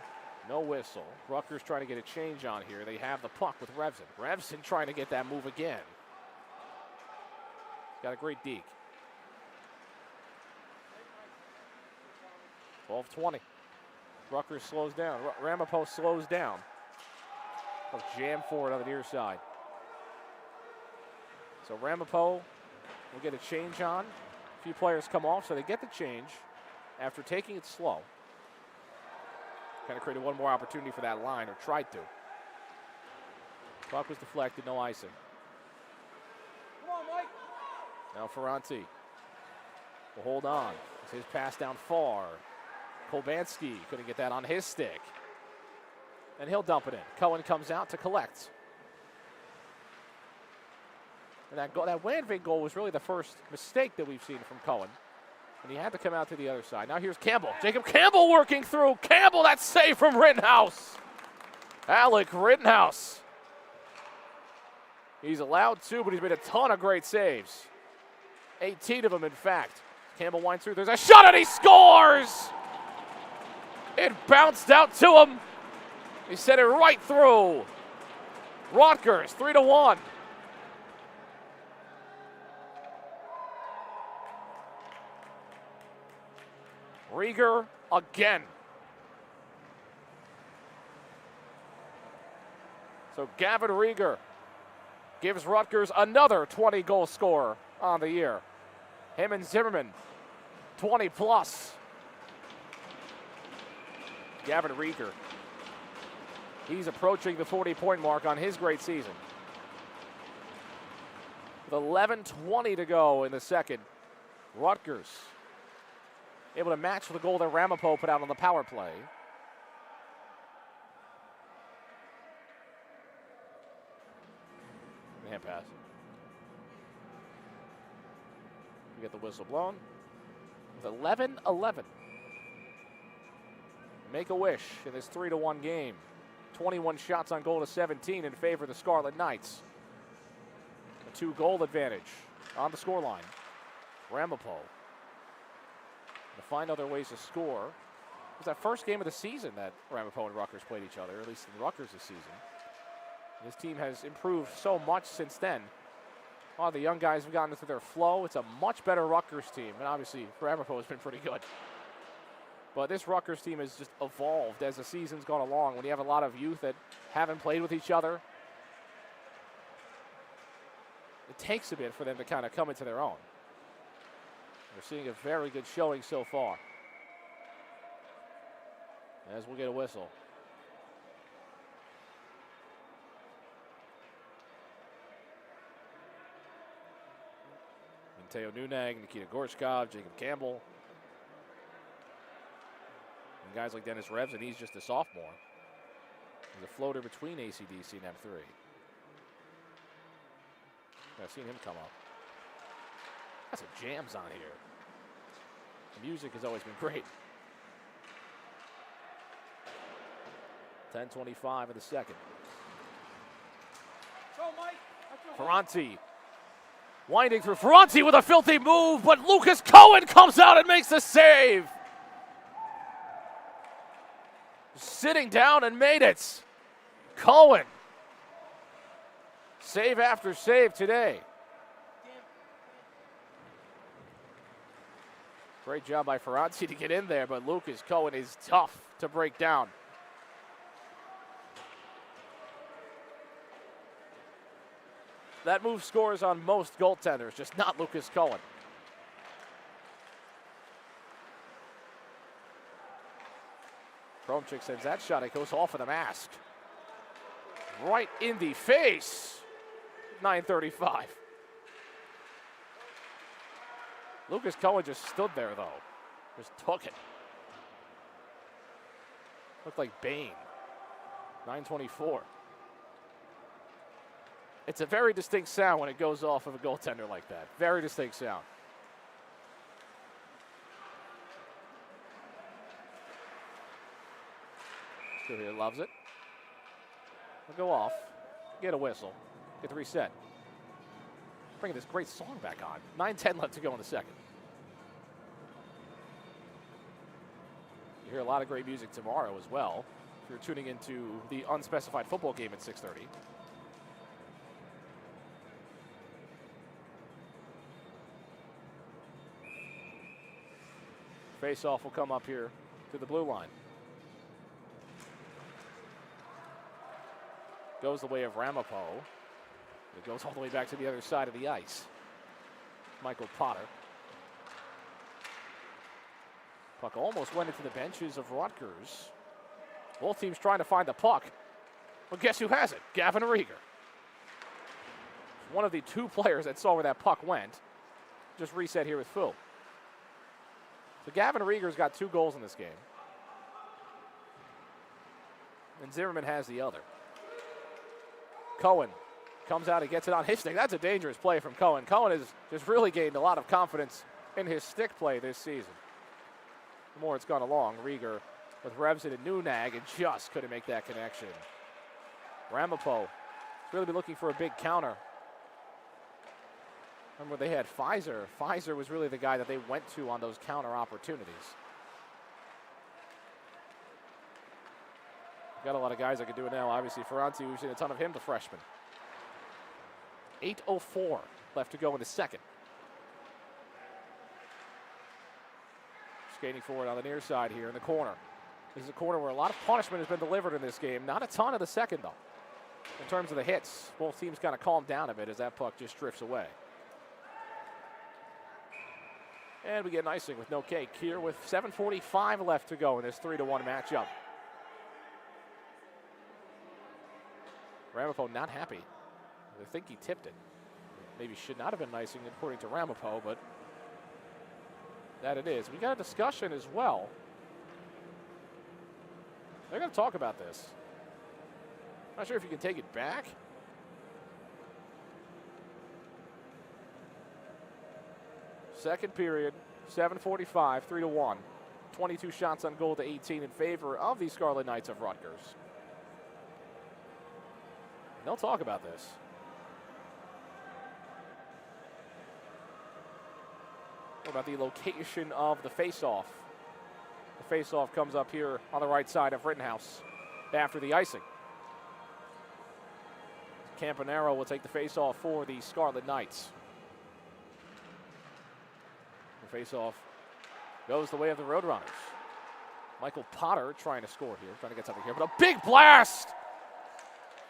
A: No whistle. Rutgers trying to get a change on here. They have the puck with Revson. Revson trying to get that move again. Got a great deke. 12-20. Rutgers slows down. Ramapo slows down. I'll jam forward on the near side. So Ramapo will get a change on. A few players come off, so they get the change after taking it slow. Kind of created one more opportunity for that line, or tried to. Puck was deflected, no icing.
B: Come on, Mike.
A: Now Ferranti will hold on. It's his pass down far. Kolbanski couldn't get that on his stick. And he'll dump it in. Cohen comes out to collect. And that Landvig goal was really the first mistake that we've seen from Cohen. And he had to come out to the other side. Now here's Campbell. Jacob Campbell working through. Campbell, that save from Rittenhouse. Alec Rittenhouse. He's allowed 2, but he's made a ton of great saves. 18 of them, in fact. Campbell winds through. There's a shot, and he scores! It bounced out to him. He sent it right through. Rutgers, 3-1. Rieger again. So Gavin Rieger gives Rutgers another 20-goal scorer on the year. Him and Zimmerman, 20 plus. Gavin Rieger, he's approaching the 40-point mark on his great season. With 11:20 to go in the second, Rutgers able to match the goal that Ramapo put out on the power play. Hand pass. We get the whistle blown. With 11-11. Make a wish in this 3-1 game. 21 shots on goal to 17 in favor of the Scarlet Knights. A 2-goal advantage on the scoreline. Ramapo to find other ways to score. It was that first game of the season that Ramapo and Rutgers played each other, at least in Rutgers this season. This team has improved so much since then. A lot of the young guys have gotten into their flow. It's a much better Rutgers team, and obviously Ramapo has been pretty good. But this Rutgers team has just evolved as the season's gone along. When you have a lot of youth that haven't played with each other, it takes a bit for them to kind of come into their own. We're seeing a very good showing so far. As we'll get a whistle. Mateo Nunag, Nikita Gorshkov, Jacob Campbell. And guys like Dennis Revson, he's just a sophomore. He's a floater between ACDC and M3. I've seen him come up. Got some jams on here. The music has always been great. 10:25 in the second.
B: Go, Mike.
A: Ferranti winding through. Ferranti with a filthy move, but Lucas Cohen comes out and makes the save. Sitting down and made it. Cohen. Save after save today. Great job by Ferranti to get in there, but Lucas Cohen is tough to break down. That move scores on most goaltenders, just not Lucas Cohen. Kromchik sends that shot. It goes off of the mask. Right in the face. 9:35. Lucas Cohen just stood there, though. Just took it. Looked like Bane. 9:24. It's a very distinct sound when it goes off of a goaltender like that. Very distinct sound. Still here, loves it. We'll go off. Get a whistle. Get the reset. Bringing this great song back on. 9:10 left to go in the second. You hear a lot of great music tomorrow as well. If you're tuning into the unspecified football game at 6:30. Face-off will come up here to the blue line. Goes the way of Ramapo. It goes all the way back to the other side of the ice. Michael Potter. Puck almost went into the benches of Rutgers. Both teams trying to find the puck. Well, guess who has it? Gavin Rieger. One of the two players that saw where that puck went. Just reset here with Fu. So Gavin Rieger's got 2 goals in this game. And Zimmerman has the other. Cohen comes out and gets it on his stick. That's a dangerous play from Cohen. Cohen has just really gained a lot of confidence in his stick play this season. The more it's gone along, Rieger with Revson and Nunag and just couldn't make that connection. Ramapo really been looking for a big counter. Remember, they had Pfizer. Pfizer was really the guy that they went to on those counter opportunities. Got a lot of guys that can do it now. Obviously, Ferranti, we've seen a ton of him, the freshman. 8:04 left to go in the second. Skating forward on the near side here in the corner. This is a corner where a lot of punishment has been delivered in this game. Not a ton of the second, though. In terms of the hits, both teams kind of calmed down a bit as that puck just drifts away. And we get an icing with no cake here with 7:45 left to go in this 3-1 matchup. Ramapo not happy. I think he tipped it. Maybe should not have been icing according to Ramapo, but that it is. We got a discussion as well. They're going to talk about this. Not sure if you can take it back. Second period, 7:45, 3-1. 22 shots on goal to 18 in favor of the Scarlet Knights of Rutgers. They'll talk about this. What about the location of the face-off? The face-off comes up here on the right side of Rittenhouse after the icing. Campanaro will take the face-off for the Scarlet Knights. The face-off goes the way of the Roadrunners. Michael Potter trying to score here, trying to get something here, but a big blast!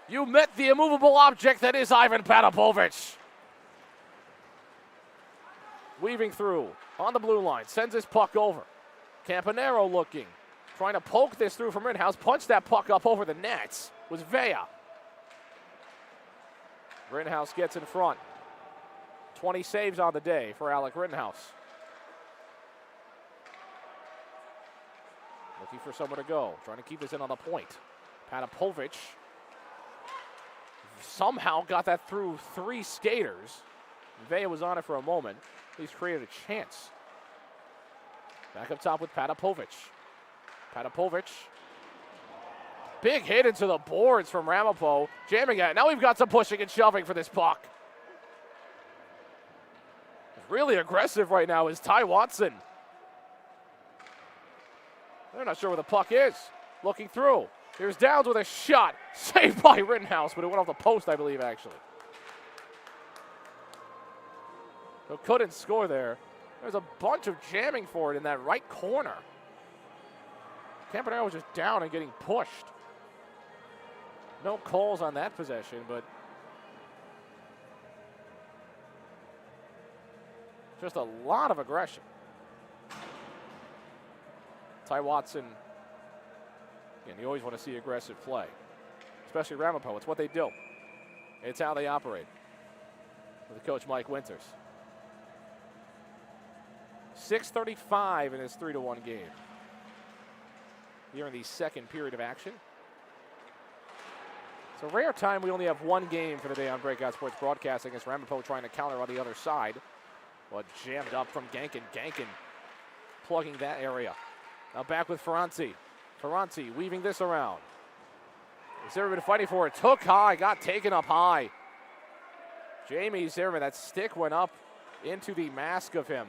A: You met the immovable object that is Ivan Patapovich. Weaving through on the blue line, sends his puck over. Campanaro looking, trying to poke this through from Rittenhouse, punched that puck up over the nets. Was Vea. Rittenhouse gets in front. 20 saves on the day for Alec Rittenhouse. Looking for someone to go, trying to keep this in on the point. Patapovich somehow got that through 3 skaters. Vea was on it for a moment. He's created a chance. Back up top with Patapovich. Patapovich. Big hit into the boards from Ramapo. Jamming it. Now we've got some pushing and shoving for this puck. Really aggressive right now is Ty Watson. They're not sure where the puck is. Looking through. Here's Downs with a shot. Saved by Rittenhouse, but it went off the post, I believe, actually. So couldn't score there. There's a bunch of jamming for it in that right corner. Campanaro was just down and getting pushed. No calls on that possession, but just a lot of aggression. Ty Watson, again, you always want to see aggressive play, especially Ramapo. It's what they do. It's how they operate with coach Mike Winters. 6:35 in this 3-1 game. Here in the second period of action. It's a rare time we only have one game for the day on Breakout Sports Broadcasting as Ramapo trying to counter on the other side. But jammed up from Gankin. Gankin plugging that area. Now back with Ferranti. Ferranti weaving this around. Zimmerman fighting for it. Took high, got taken up high. Jamie Zimmerman, that stick went up into the mask of him.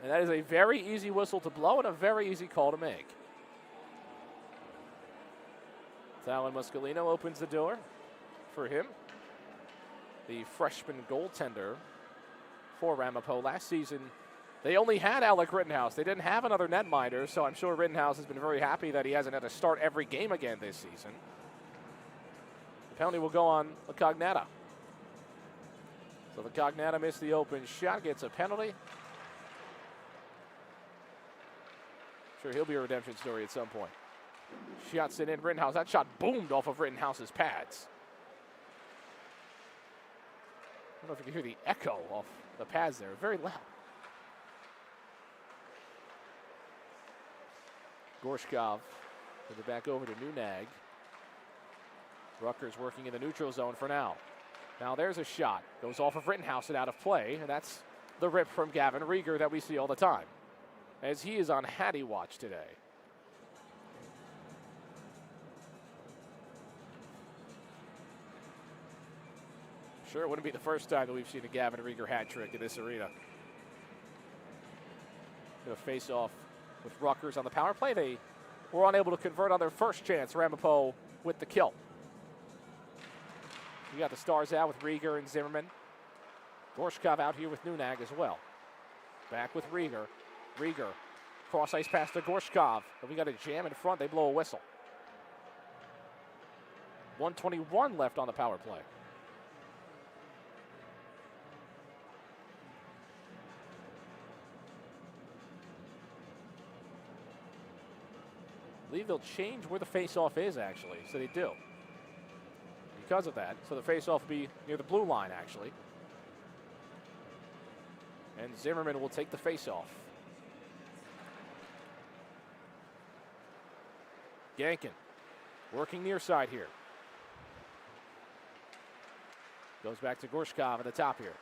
A: And that is a very easy whistle to blow and a very easy call to make. Alan Muscolino opens the door for him. The freshman goaltender for Ramapo last season. They only had Alec Rittenhouse. They didn't have another netminder, so I'm sure Rittenhouse has been very happy that he hasn't had to start every game again this season. The penalty will go on Cognata. So the Cognata missed the open shot, gets a penalty. Sure, he'll be a redemption story at some point. Shots it in Rittenhouse. That shot boomed off of Rittenhouse's pads. I don't know if you can hear the echo off the pads there. Very loud. Gorshkov with it back over to Nunag. Rutgers working in the neutral zone for now. Now there's a shot. Goes off of Rittenhouse and out of play. And that's the rip from Gavin Rieger that we see all the time, as he is on Hattie watch today. Sure, it wouldn't be the first time that we've seen a Gavin Rieger hat trick in this arena. Going to face off with Rutgers on the power play. They were unable to convert on their first chance. Ramapo with the kill. You got the Stars out with Rieger and Zimmerman. Gorshkov out here with Nunag as well. Back with Rieger. Rieger, cross ice pass to Gorshkov. But we got a jam in front. They blow a whistle. 1:21 left on the power play. I believe they'll change where the face-off is, actually. So they do. Because of that. So the face-off will be near the blue line, actually. And Zimmerman will take the face-off. Gankin working near side here. Goes back to Gorshkov at the top here.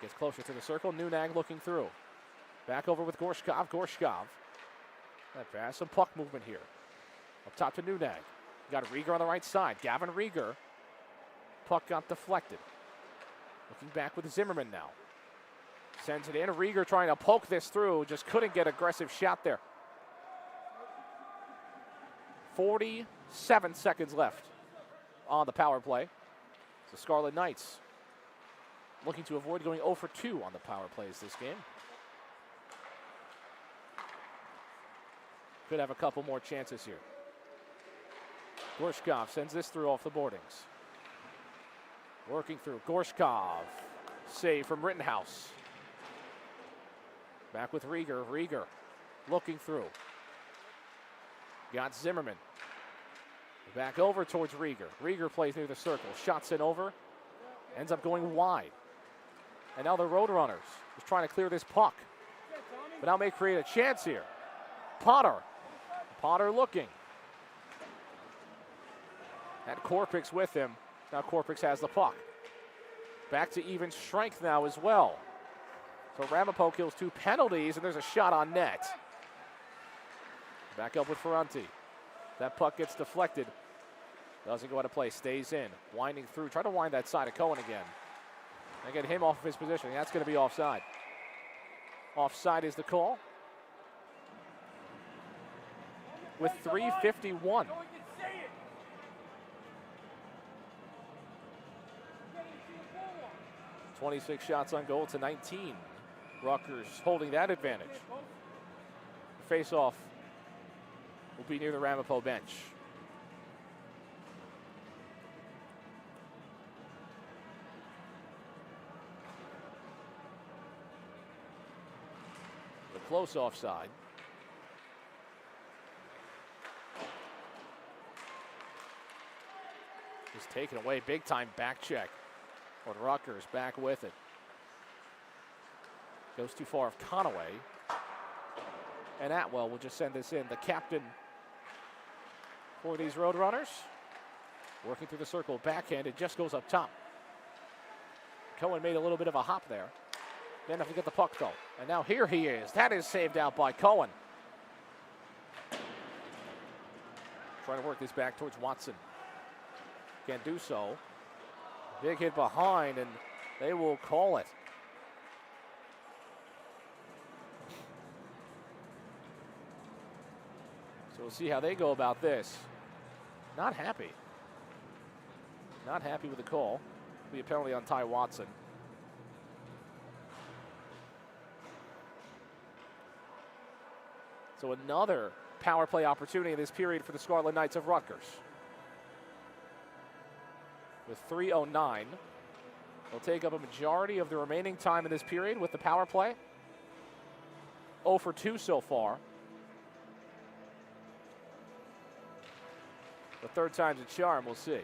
A: Gets closer to the circle. Nunag looking through. Back over with Gorshkov. Gorshkov. That pass, some puck movement here. Up top to Nunag. You got Rieger on the right side. Gavin Rieger. Puck got deflected. Looking back with Zimmerman now. Sends it in. Rieger trying to poke this through. Just couldn't get aggressive shot there. 47 seconds left on the power play. The Scarlet Knights looking to avoid going 0 for 2 on the power plays this game. Could have a couple more chances here. Gorshkov sends this through off the boardings. Working through. Gorshkov. Save from Rittenhouse. Back with Rieger. Rieger looking through. Got Zimmerman. Back over towards Rieger. Rieger plays near the circle. Shots it over. Ends up going wide. And now the Roadrunners is trying to clear this puck. But now may create a chance here. Potter. Potter looking. And Korpik's with him. Now Korpik has the puck. Back to even strength now as well. So Ramapo kills 2 penalties, and there's a shot on net. Back up with Ferranti. That puck gets deflected. Doesn't go out of play. Stays in. Winding through. Try to wind that side of Cohen again. And get him off of his position. That's going to be offside. Offside is the call. with 3:51. 26 shots on goal to 19. Rutgers holding that advantage. Face-off will be near the Ramapo bench. The close offside. Just taken away, big time back check. On Rutgers, back with it. Goes too far of Conaway. And Atwell will just send this in. The captain for these Roadrunners. Working through the circle, backhand, it just goes up top. Cohen made a little bit of a hop there. Didn't have to get the puck though. And now here he is. That is saved out by Cohen. Trying to work this back towards Watson. Can't do so. Big hit behind, and they will call it. So we'll see how they go about this. Not happy. Not happy with the call. Be a penalty on Ty Watson. So another power play opportunity in this period for the Scarlet Knights of Rutgers. With 3:09, they'll take up a majority of the remaining time in this period with the power play. 0 for 2 so far. The third time's a charm, we'll see.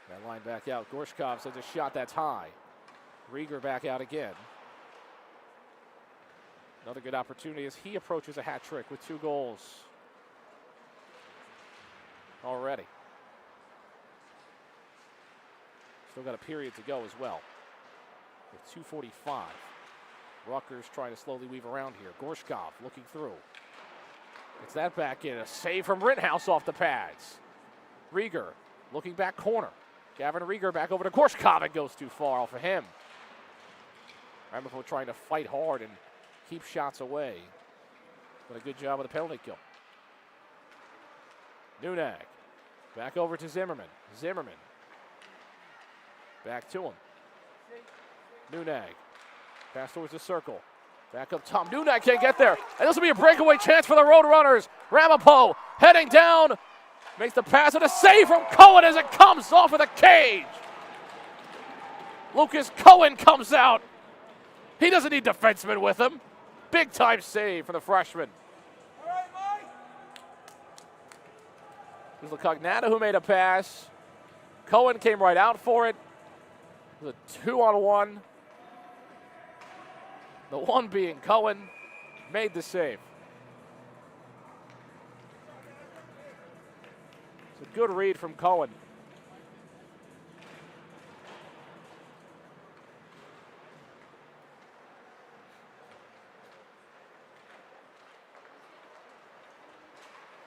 A: That line back out. Gorshkov sends a shot that's high. Rieger back out again. Another good opportunity as he approaches a hat trick with 2 goals already. Still got a period to go as well. With 2:45. Rutgers trying to slowly weave around here. Gorshkov looking through. It's that back in. A save from Rittenhouse off the pads. Rieger looking back corner. Gavin Rieger back over to Gorshkov. It goes too far off of him. Ramapo trying to fight hard and keep shots away. But a good job with the penalty kill. Nunag back over to Zimmerman. Zimmerman back to him. Nunag. Pass towards the circle. Back up Tom. Nunag can't get there. And this will be a breakaway chance for the Roadrunners. Ramapo heading down. Makes the pass and a save from Cohen as it comes off of the cage. Lucas Cohen comes out. He doesn't need defensemen with him. Big time save for the freshman.
B: All right, Mike.
A: It was Lacognata who made a pass. Cohen came right out for it. It was a 2-on-1. The one being Cohen made the save. It's a good read from Cohen.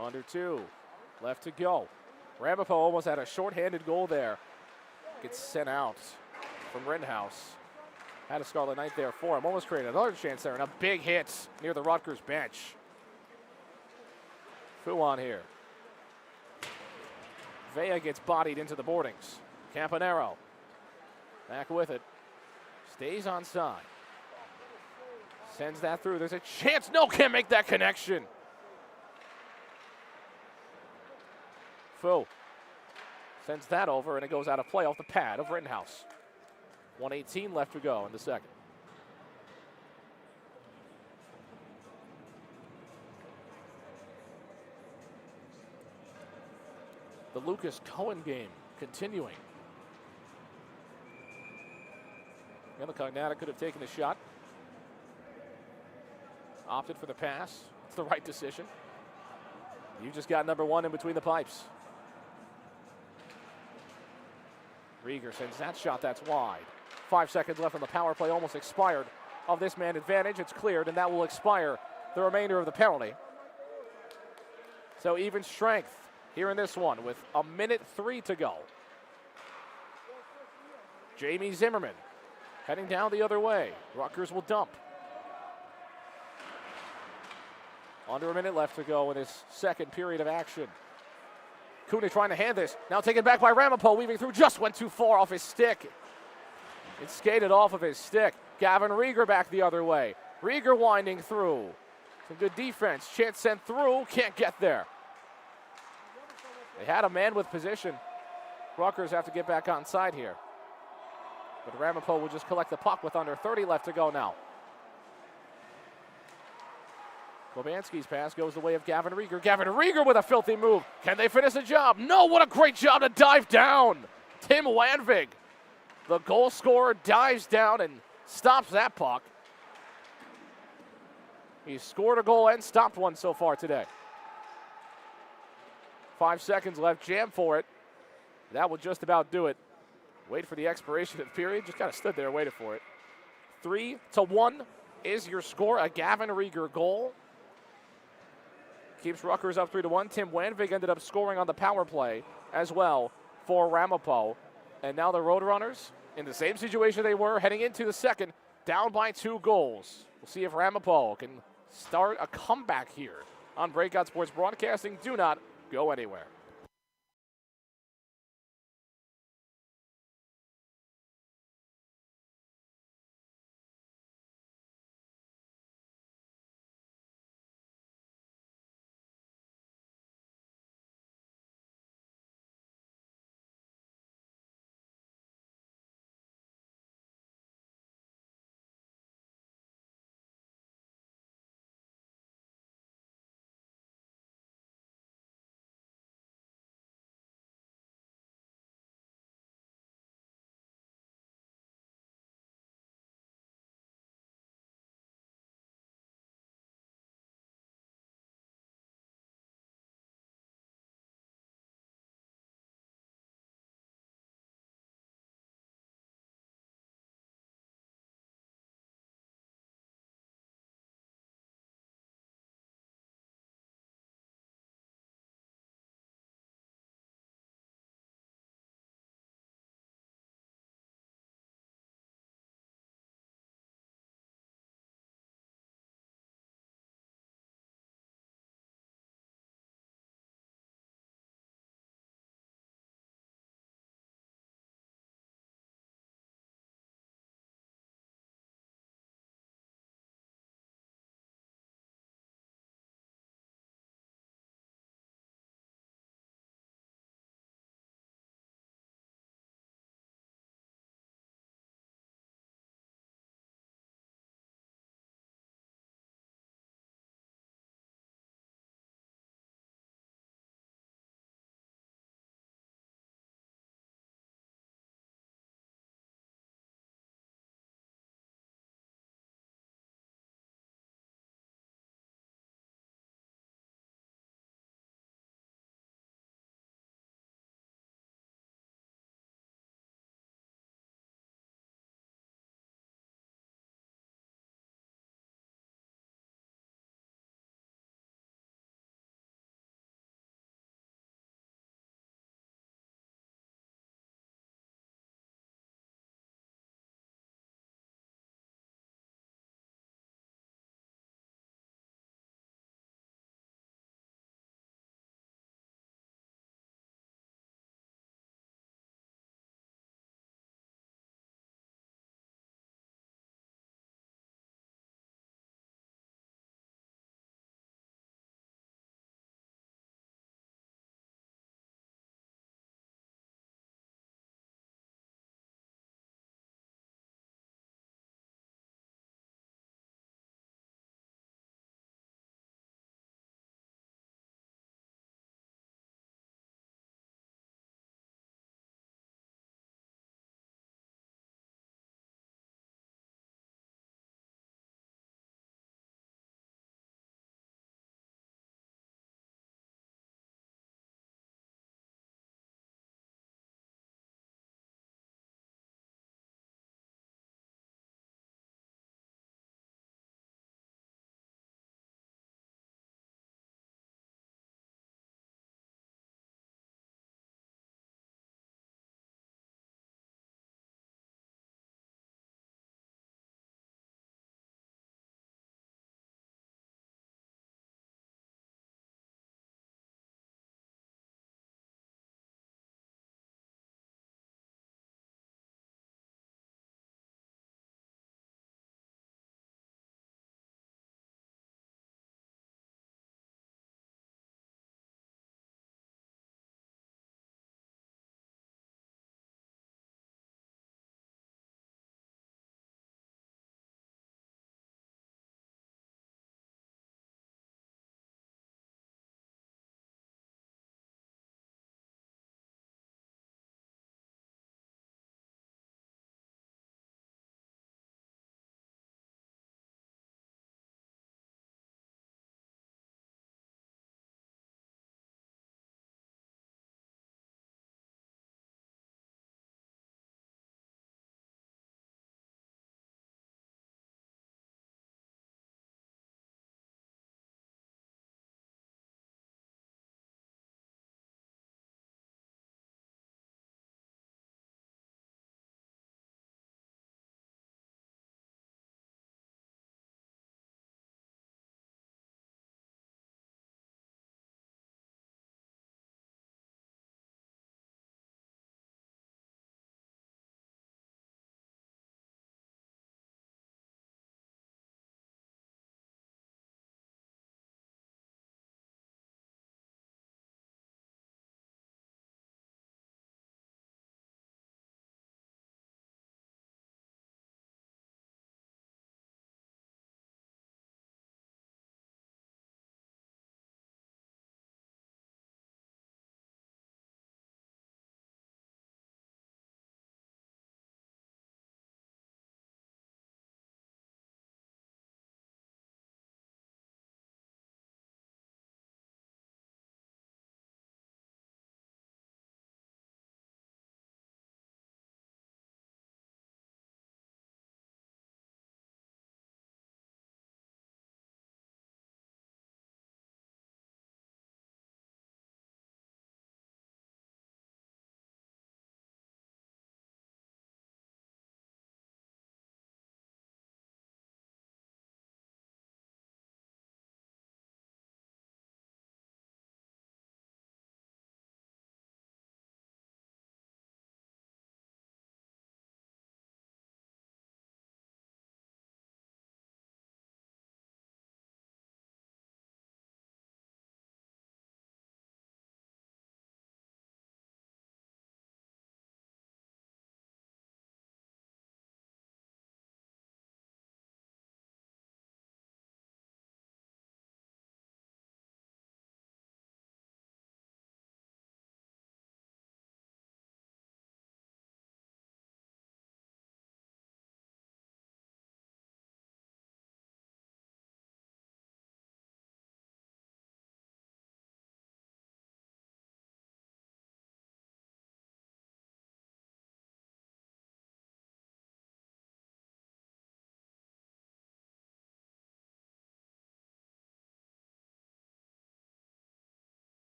A: Under 2, left to go. Ramapo almost had a shorthanded goal there. Gets sent out from Rittenhouse. Had a Scarlet Knight there for him. Almost created another chance there, and a big hit near the Rutgers bench. Fuon here. Vea gets bodied into the boardings. Campanero back with it. Stays on side. Sends that through. There's a chance. No, can't make that connection. Fu sends that over, and it goes out of play off the pad of Rittenhouse. 1:18 left to go in the second. The Lucas Cohen game continuing. And Lacognata could have taken the shot. Opted for the pass. It's the right decision. You just got number 1 in between the pipes. Rieger sends that shot, that's wide. 5 seconds left on the power play, almost expired of this man advantage. It's cleared, and that will expire the remainder of the penalty. So even strength here in this one with 1:03 to go. Jamie Zimmerman heading down the other way. Rutgers will dump. Under a minute left to go in this second period of action. Cooney trying to hand this. Now taken back by Ramapo, weaving through, just went too far off his stick. It skated off of his stick. Gavin Rieger back the other way. Rieger winding through. Some good defense. Chance sent through, can't get there. They had a man with position. Rutgers have to get back on side here. But Ramapo will just collect the puck with under 30 left to go now. Kobanski's pass goes the way of Gavin Rieger. Gavin Rieger with a filthy move. Can they finish the job? No, what a great job to dive down. Tim Wanvig, the goal scorer, dives down and stops that puck. He's scored a goal and stopped one so far today. 5 seconds left, jam for it. That will just about do it. Wait for the expiration of the period. Just kind of stood there and waited for it. 3-1 is your score. A Gavin Rieger goal. Keeps Rutgers up 3-1. Tim Wanvig ended up scoring on the power play as well for Ramapo. And now the Roadrunners in the same situation they were heading into the second, down by 2 goals. We'll see if Ramapo can start a comeback here on Breakout Sports Broadcasting. Do not go anywhere.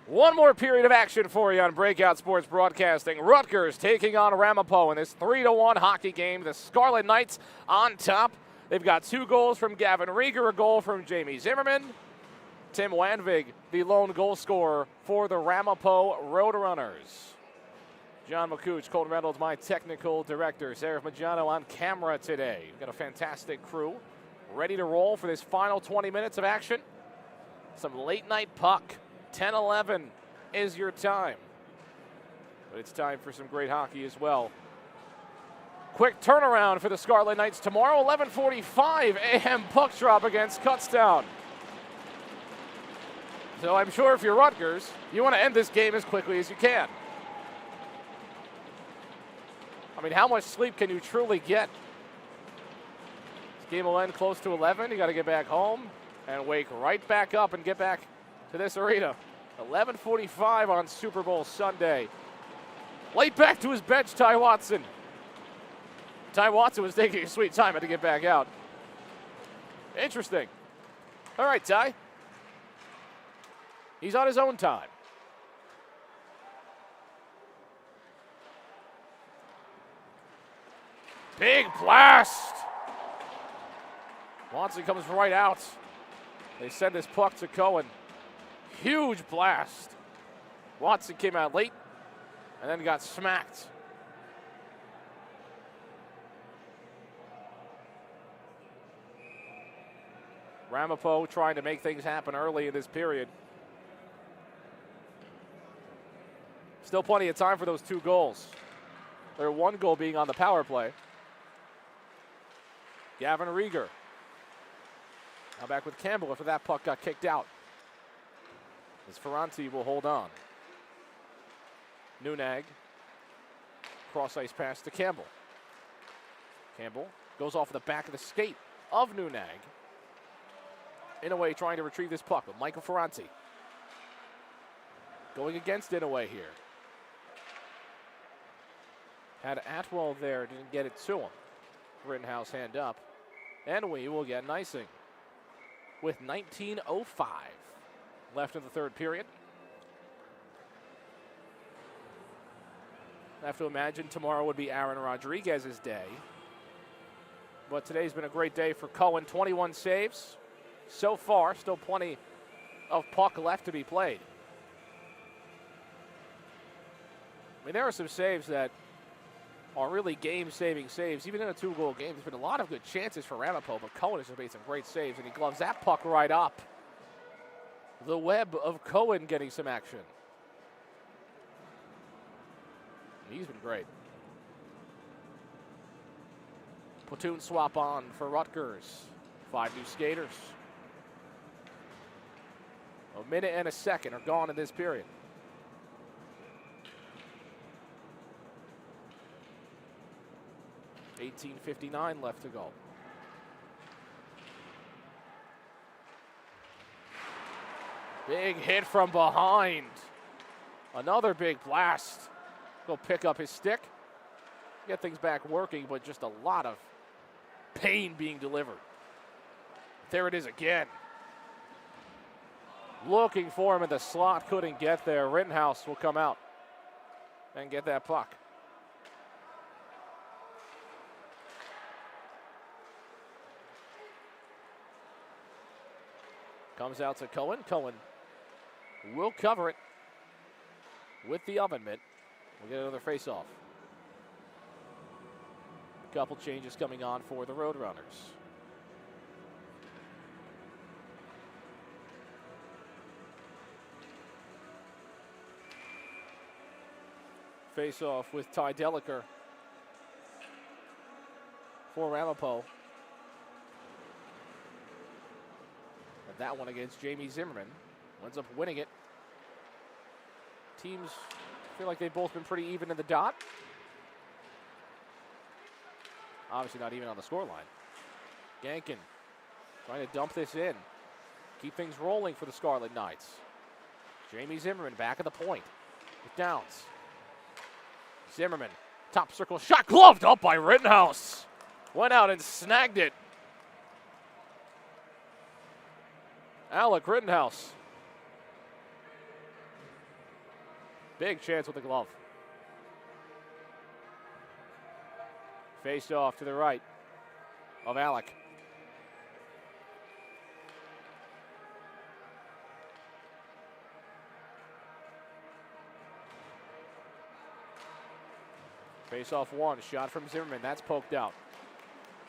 A: One more period of action for you on Breakout Sports Broadcasting. Rutgers taking on Ramapo in this 3-1 hockey game. The Scarlet Knights on top. They've got 2 goals from Gavin Rieger, a goal from Jamie Zimmerman. Tim Wanvig, the lone goal scorer for the Ramapo Roadrunners. John McCooch, Colton Reynolds, my technical director. Seraph Majano on camera today. We've got a fantastic crew ready to roll for this final 20 minutes of action. Some late night puck. 10-11 is your time. But it's time for some great hockey as well. Quick turnaround for the Scarlet Knights tomorrow, 11:45 a.m. puck drop against Kutztown. So I'm sure if you're Rutgers, you want to end this game as quickly as you can. I mean, how much sleep can you truly get? This game will end close to 11. You got to get back home and wake right back up and get back to this arena. 11:45 on Super Bowl Sunday. Late back to his bench, Ty Watson. Ty Watson was taking a sweet time to get back out. Interesting. All right, Ty. He's on his own time. Big blast. Watson comes right out. They send this puck to Cohen. Huge blast. Watson came out late and then got smacked. Ramapo trying to make things happen early in this period. Still plenty of time for those 2 goals. Their 1 goal being on the power play. Gavin Rieger. Now back with Campbell after that puck got kicked out. As Ferranti will hold on. Nunag. Cross ice pass to Campbell. Campbell goes off the back of the skate of Nunag. Inouye trying to retrieve this puck with Michael Ferranti. Going against Inouye here. Had Atwell there, didn't get it to him. Rittenhouse hand up. And we will get an icing with 19:05 left in the third period. I have to imagine tomorrow would be Aaron Rodriguez's day. But today's been a great day for Cohen. 21 saves so far. Still plenty of puck left to be played. I mean, there are some saves that are really game-saving saves. Even in a 2-goal game, there's been a lot of good chances for Ramapo, but Cohen has made some great saves, and he gloves that puck right up. The web of Cohen getting some action. And he's been great. Platoon swap on for Rutgers. 5 new skaters. A minute and a second are gone in this period. $18:59 left to go. Big hit from behind. Another big blast. Go pick up his stick. Get things back working, but just a lot of pain being delivered. There it is again. Looking for him in the slot, couldn't get there. Rittenhouse will come out and get that puck. Comes out to Cohen. Cohen will cover it with the oven mitt. We'll get another face-off. A couple changes coming on for the Roadrunners. Face-off with Ty Deliker for Ramapo. And that one against Jamie Zimmerman. Ends up winning it. Teams feel like they've both been pretty even in the dot. Obviously not even on the scoreline. Gankin trying to dump this in. Keep things rolling for the Scarlet Knights. Jamie Zimmerman back at the point with Downs. Zimmerman, top circle shot, gloved up by Rittenhouse. Went out and snagged it. Alec Rittenhouse. Big chance with the glove. Faced off to the right of Alec. Face off one, shot from Zimmerman, that's poked out.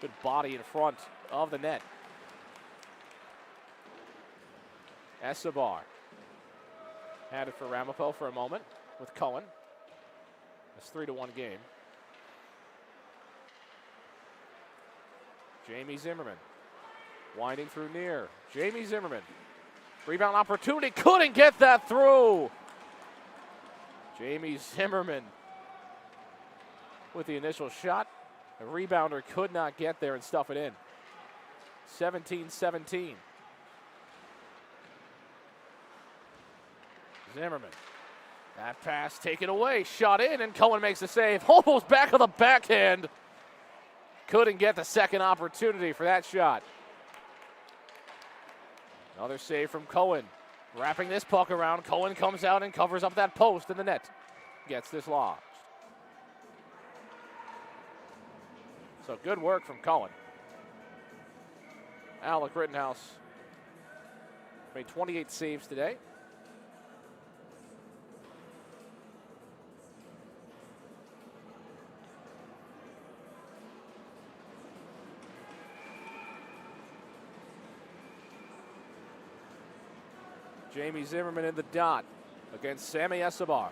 A: Good body in front of the net. Escobar had it for Ramapo for a moment with Cohen. It's 3-1 game. Jamie Zimmerman winding through near. Jamie Zimmerman. Rebound opportunity, couldn't get that through. Jamie Zimmerman with the initial shot. The rebounder could not get there and stuff it in. 17-17. Zimmerman. That pass taken away, shot in, and Cohen makes the save. Almost back of the backhand. Couldn't get the second opportunity for that shot. Another save from Cohen. Wrapping this puck around. Cohen comes out and covers up that post in the net. Gets this lodged. So good work from Cohen. Alec Rittenhouse made 28 saves today. Jamie Zimmerman in the dot against Sammy Escobar.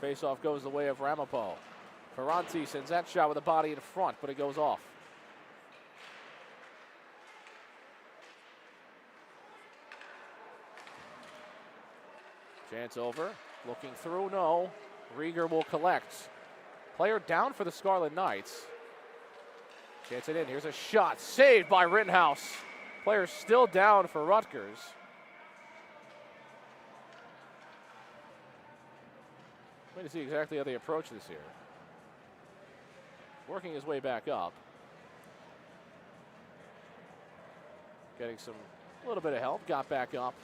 A: Faceoff goes the way of Ramapo. Ferranti sends that shot with a body in front, but it goes off. Chance over, looking through, no. Rieger will collect. Player down for the Scarlet Knights. Gets it in. Here's a shot. Saved by Rittenhouse. Player still down for Rutgers. Wait to see exactly how they approach this here. Working his way back up. Getting a little bit of help. Got back up.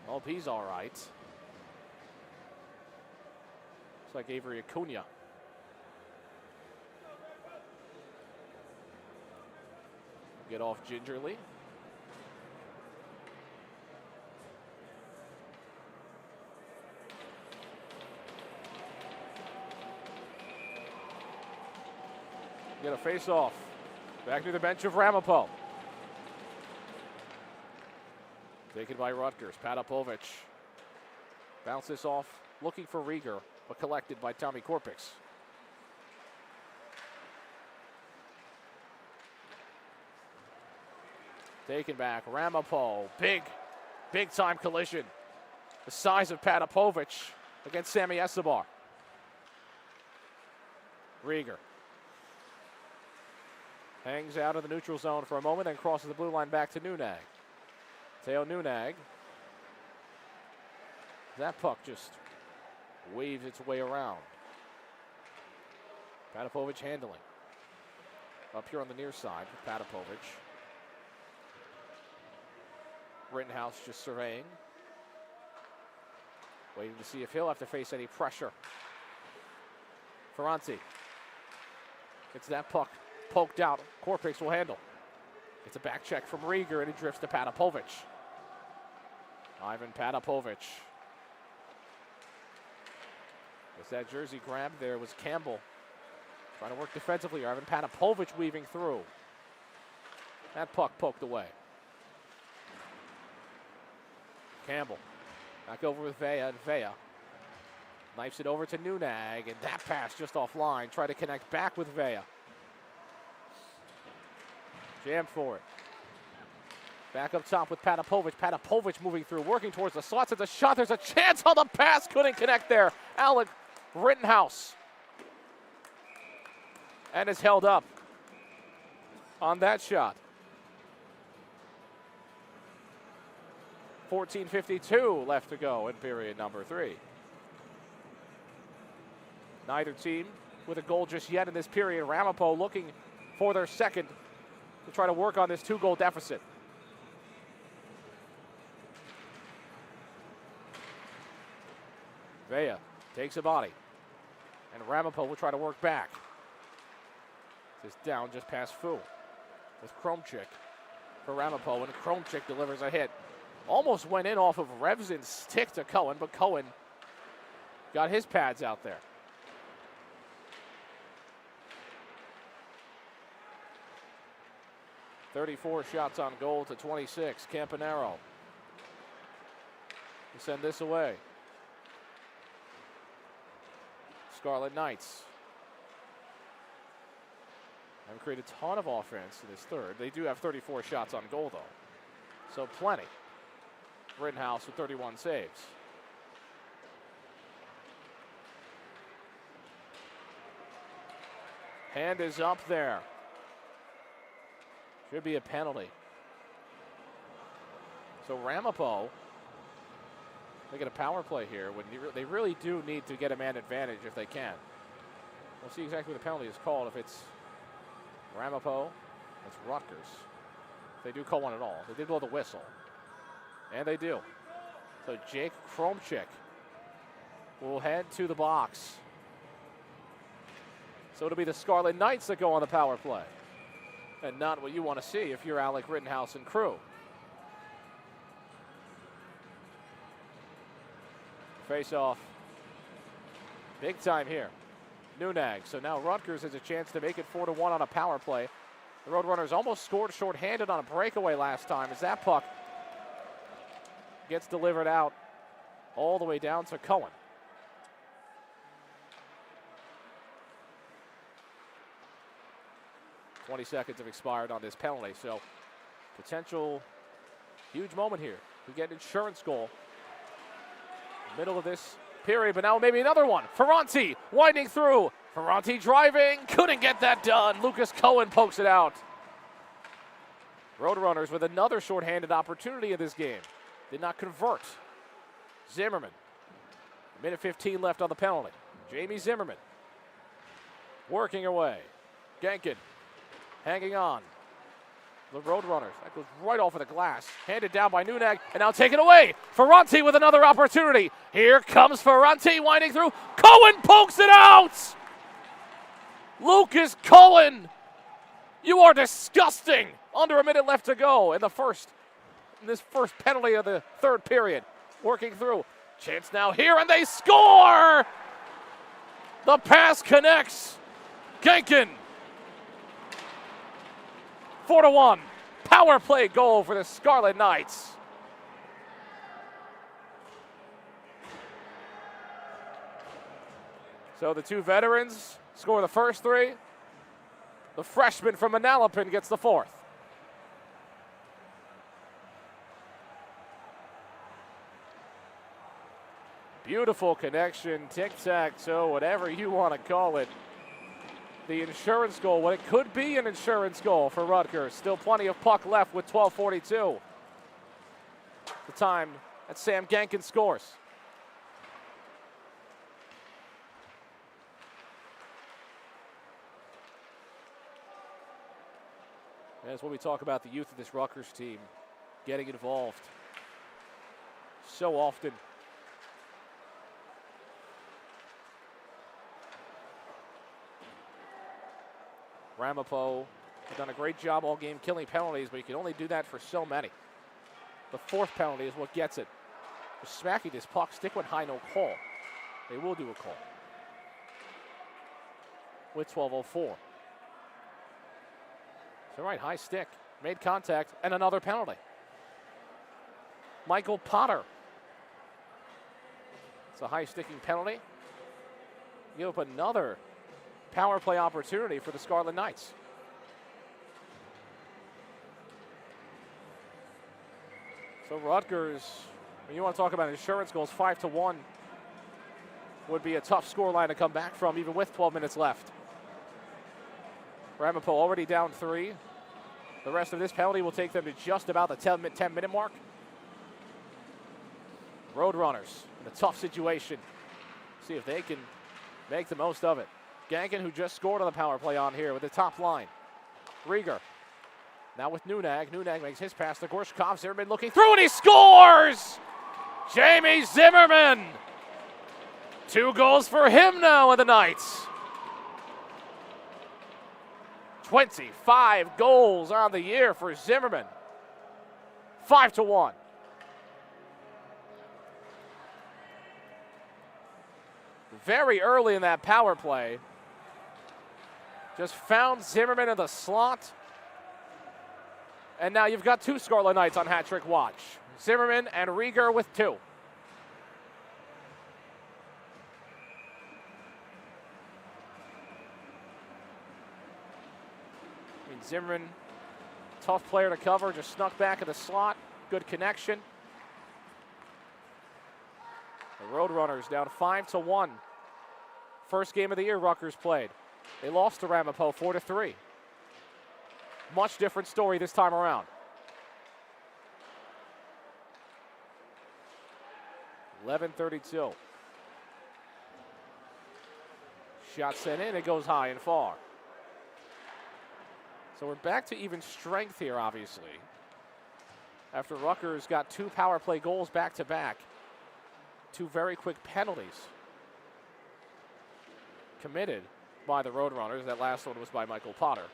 A: Hope he's all right. Looks like Avery Acuna. Get off gingerly. Get a face off. Back to the bench of Ramapo. Taken by Rutgers. Patapovic. Bounce this off. Looking for Rieger, but collected by Tommy Korpix. Taken back, Ramapo, big time collision. The size of Patapovic against Sammy Escobar. Rieger hangs out of the neutral zone for a moment, then crosses the blue line back to Nunag. Teo Nunag. That puck just waves its way around. Patapovic handling. Up here on the near side with Patapovic. Rittenhouse just surveying. Waiting to see if he'll have to face any pressure. Ferranti. It's that puck poked out. Korpix will handle. It's a back check from Rieger and it drifts to Patapovic. Ivan Patapovic. As that jersey grab there was Campbell. Trying to work defensively. Ivan Patapovic weaving through. That puck poked away. Campbell back over with Vea, and Vea knifes it over to Nunag, and that pass just offline. Try to connect back with Vea. Jammed for it. Back up top with Patapovic. Patapovic moving through, working towards the slots. It's a shot. There's a chance on the pass. Couldn't connect there. Alec Rittenhouse. And is held up on that shot. 14:52 left to go in period number 3. Neither team with a goal just yet in this period. Ramapo looking for their second to try to work on this 2-goal deficit. Vea takes a body. And Ramapo will try to work back. This is down just past Fu. With Kromchik for Ramapo, and Kromchik delivers a hit. Almost went in off of Revzin's stick to Cohen, but Cohen got his pads out there. "34 shots on goal to 26. Campanaro. To send this away. Scarlet Knights haven't created a ton of offense in this third. They do have 34 shots on goal, though. So plenty. Rittenhouse with 31 saves. Hand is up there. Should be a penalty. So Ramapo, they get a power play here when they really do need to get a man advantage if they can. We'll see exactly what the penalty is called. If it's Ramapo, it's Rutgers. If they do call one at all. They did blow the whistle. And they do. So Jake Kromchik will head to the box. So it'll be the Scarlet Knights that go on the power play. And not what you want to see if you're Alec Rittenhouse and crew. Face off. Big time here. Nunag. So now Rutgers has a chance to make it 4-1 on a power play. The Roadrunners almost scored shorthanded on a breakaway last time as that puck gets delivered out all the way down to Cohen. "20 seconds have expired on this penalty, so potential huge moment here. We get an insurance goal. Middle of this period, but now maybe another one. Ferranti winding through. Ferranti driving, couldn't get that done. Lucas Cohen pokes it out. Roadrunners with another shorthanded opportunity in this game. Did not convert. Zimmerman. Minute 15 left on the penalty. Jamie Zimmerman working away. Genkin hanging on. The Roadrunners. That goes right off of the glass. Handed down by Nunag, and now taken away. Ferranti with another opportunity. Here comes Ferranti winding through. Cohen pokes it out! Lucas Cohen! You are disgusting! Under a minute left to go in this first penalty of the third period. Working through. Chance now here, and they score! The pass connects. Genkin. 4-1. Power play goal for the Scarlet Knights. So the two veterans score the first three. The freshman from Manalapan gets the fourth. Beautiful connection, tic-tac-toe, whatever you want to call it. The insurance goal, what it could be an insurance goal for Rutgers. Still plenty of puck left with 12:42. The time that Sam Genkin scores. That's what we talk about, the youth of this Rutgers team getting involved so often. Ramapo has done a great job all game killing penalties, but you can only do that for so many. The fourth penalty is what gets it. Just smacking this puck, stick went high, no call. They will do a call. With 12:04. So right, high stick, made contact, and another penalty. Michael Potter. It's a high sticking penalty. Give up another power play opportunity for the Scarlet Knights. So Rutgers, when you want to talk about insurance goals, 5-1 would be a tough scoreline to come back from, even with 12 minutes left. Ramapo already down 3. The rest of this penalty will take them to just about the 10-minute mark. Roadrunners in a tough situation. See if they can make the most of it. Genkin, who just scored on the power play on here with the top line. Rieger. Now with Nunag. Nunag makes his pass to Gorshkov. Zimmerman looking through, and he scores! Jamie Zimmerman! 2 goals for him now in the Knights. 25 goals on the year for Zimmerman. 5-1. Very early in that power play. Just found Zimmerman in the slot. And now you've got 2 Scarlet Knights on hat trick watch. Zimmerman and Rieger with 2. Zimmerman, tough player to cover, just snuck back in the slot. Good connection. The Roadrunners down 5-1. First game of the year Rutgers played. They lost to Ramapo 4-3. Much different story this time around. 11:32. Shot sent in, it goes high and far. So we're back to even strength here, obviously. After Rutgers got 2 power play goals back to back. 2 very quick penalties committed by the Roadrunners. That last one was by Michael Potter.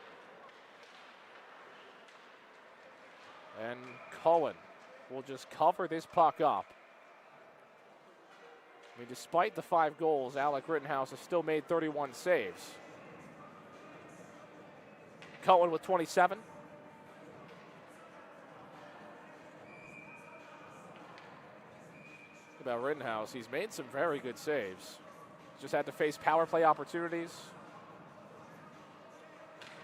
A: And Cohen will just cover this puck up. I mean, despite the 5 goals, Alec Rittenhouse has still made 31 saves. Cohen with 27. About Rittenhouse, he's made some very good saves. Just had to face power play opportunities.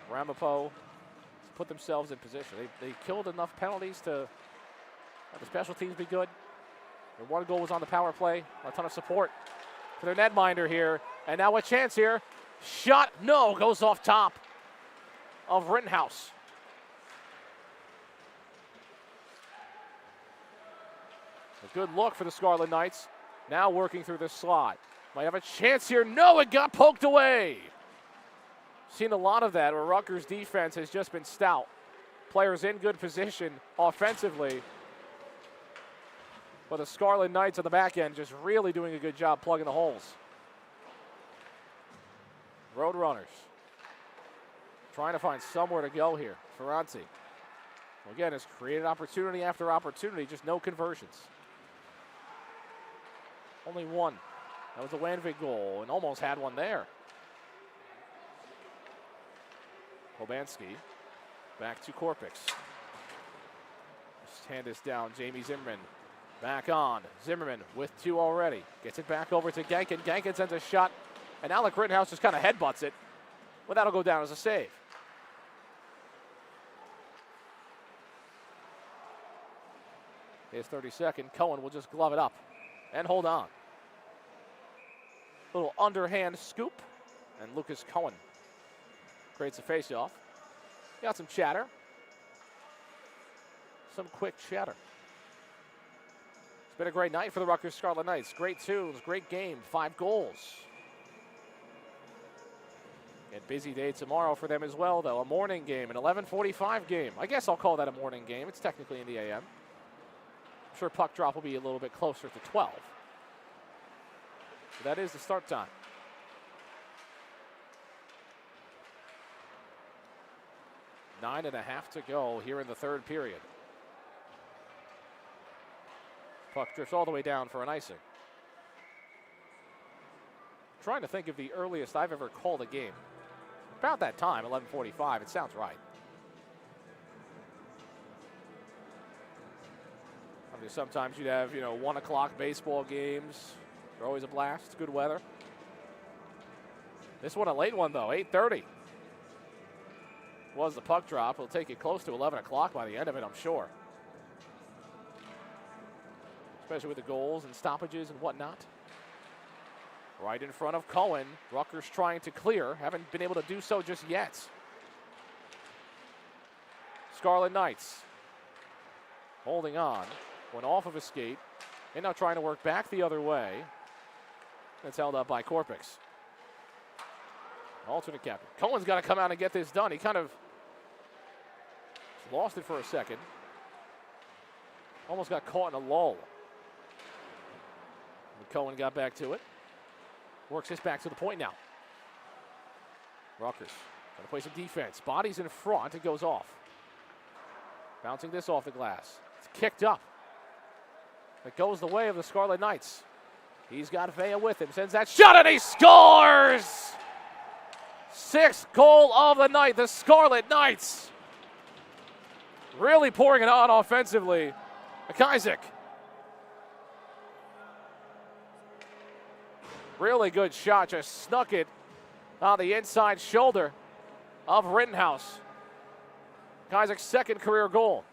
A: Ramapo put themselves in position. They killed enough penalties to have the special teams be good. Their 1 goal was on the power play. A ton of support for their netminder here. And now a chance here. Shot, no, goes off top of Rittenhouse. A good look for the Scarlet Knights. Now working through the slot. Might have a chance here. No, it got poked away. Seen a lot of that where Rutgers defense has just been stout. Players in good position offensively. But the Scarlet Knights on the back end just really doing a good job plugging the holes. Roadrunners trying to find somewhere to go here. Ferranti, well, again, has created opportunity after opportunity, just no conversions. Only 1. That was a Landvik goal, and almost had one there. Hobanski back to Korpix. Just hand this down, Jamie Zimmerman. Back on, Zimmerman with 2 already. Gets it back over to Genkin. Genkin sends a shot, and Alec Rittenhouse just kind of headbutts it. Well, that'll go down as a save. His 32nd. Cohen will just glove it up and hold on. Little underhand scoop, and Lucas Cohen creates a face-off. Got some chatter. Some quick chatter. It's been a great night for the Rutgers Scarlet Knights. Great tunes, great game, 5 goals. And busy day tomorrow for them as well, though. A morning game, an 11:45 game. I guess I'll call that a morning game. It's technically in the AM. I'm sure puck drop will be a little bit closer to 12. So that is the start time. Nine and a half to go here in the 3rd period. Puck drifts all the way down for an icing. Trying to think of the earliest I've ever called a game. About that time, 11:45, it sounds right. I mean, sometimes you'd have, 1 o'clock baseball games. They're always a blast, good weather. This one a late one, though, 8:30. Was the puck drop. It'll take it close to 11 o'clock by the end of it, I'm sure. Especially with the goals and stoppages and whatnot. Right in front of Cohen. Rutgers trying to clear. Haven't been able to do so just yet. Scarlet Knights holding on. Went off of a skate. And now trying to work back the other way. That's held up by Korpix. Alternate captain. Cohen's got to come out and get this done. He kind of lost it for a second. Almost got caught in a lull. But Cohen got back to it. Works this back to the point now. Rutgers going to play some defense. Bodies in front. It goes off. Bouncing this off the glass. It's kicked up. It goes the way of the Scarlet Knights. He's got Vea with him. Sends that shot and he scores! Sixth goal of the night. The Scarlet Knights really pouring it on offensively. McIsaac. Really good shot. Just snuck it on the inside shoulder of Rittenhouse. McIsaac's second career goal.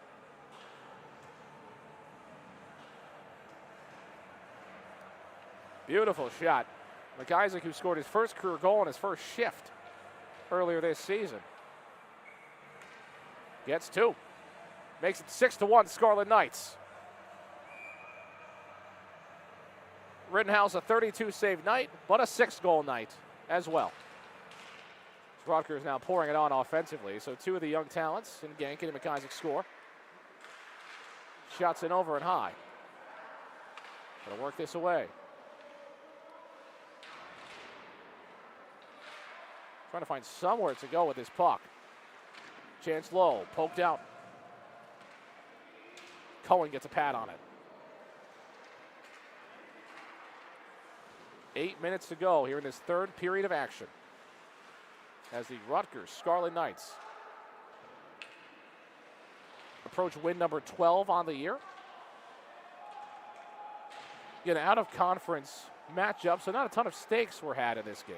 A: Beautiful shot. McIsaac, who scored his first career goal in his first shift earlier this season. Gets two. Makes it 6-1 Scarlet Knights. Rittenhouse a 32 save night, but a 6-goal night as well. Rutgers now pouring it on offensively. So two of the young talents in Gankin and McIsaac score. Shots in over and high. Gonna work this away. Trying to find somewhere to go with this puck. Chance low, poked out. Cohen gets a pad on it. 8 minutes to go here in this third period of action, as the Rutgers Scarlet Knights approach win number 12 on the year. Again, out of conference matchup, so not a ton of stakes were had in this game.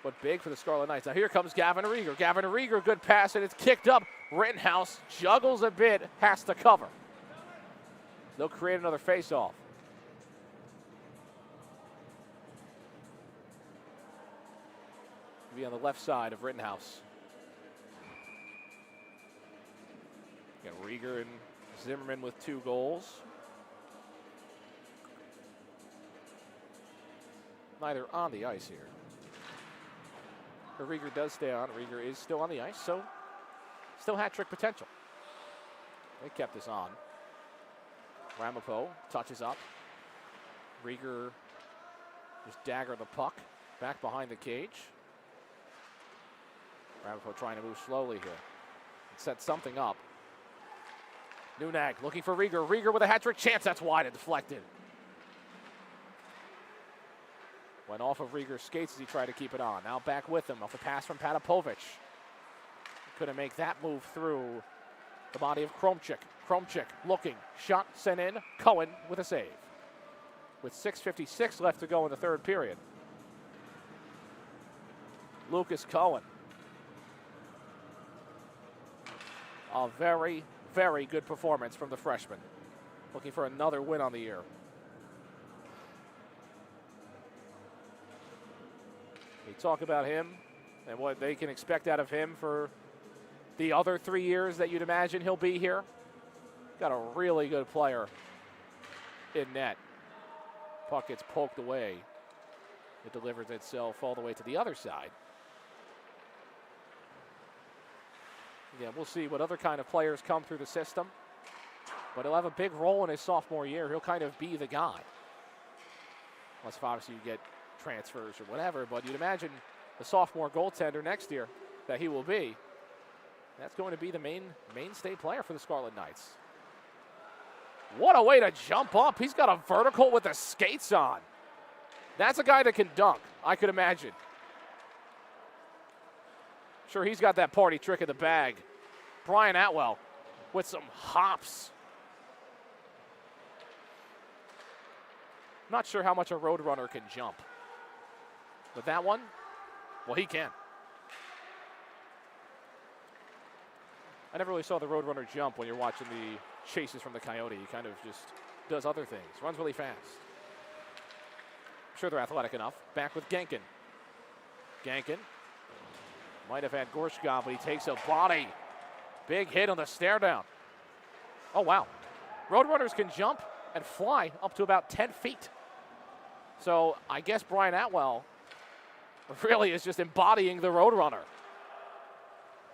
A: But big for the Scarlet Knights. Now here comes Gavin Rieger. Gavin Rieger, good pass, and it's kicked up. Rittenhouse juggles a bit, has to cover. They'll create another face-off. Be on the left side of Rittenhouse. Got Rieger and Zimmerman with 2 goals. Neither on the ice here. But Rieger does stay on. Rieger is still on the ice, so still hat-trick potential. They kept this on. Ramapo touches up. Rieger just dagger the puck back behind the cage. Ramapo trying to move slowly here. Set something up. Nunag looking for Rieger. Rieger with a hat-trick chance. That's wide and deflected. Went off of Rieger's skates as he tried to keep it on. Now back with him off a pass from Patapovic. Couldn't make that move through the body of Kromchik. Kromchik looking. Shot sent in. Cohen with a save. With 6:56 left to go in the third period. Lucas Cohen. A very, very good performance from the freshman. Looking for another win on the year. We talk about him and what they can expect out of him for the other 3 years that you'd imagine he'll be here. Got a really good player in net. Puck gets poked away. It delivers itself all the way to the other side. Yeah, we'll see what other kind of players come through the system. But he'll have a big role in his sophomore year. He'll kind of be the guy. Unless obviously you get transfers or whatever, but you'd imagine the sophomore goaltender next year that he will be. That's going to be the mainstay player for the Scarlet Knights. What a way to jump up. He's got a vertical with the skates on. That's a guy that can dunk, I could imagine. Sure, he's got that party trick in the bag. Brian Atwell with some hops. Not sure how much a Roadrunner can jump. But that one, well, he can. I never really saw the Roadrunner jump when you're watching the chases from the Coyote. He kind of just does other things. Runs really fast. I'm sure they're athletic enough. Back with Gankin. Gankin might have had Gorshkov, but he takes a body. Big hit on the stare down. Oh, wow. Roadrunners can jump and fly up to about 10 feet. So I guess Brian Atwell really is just embodying the Roadrunner.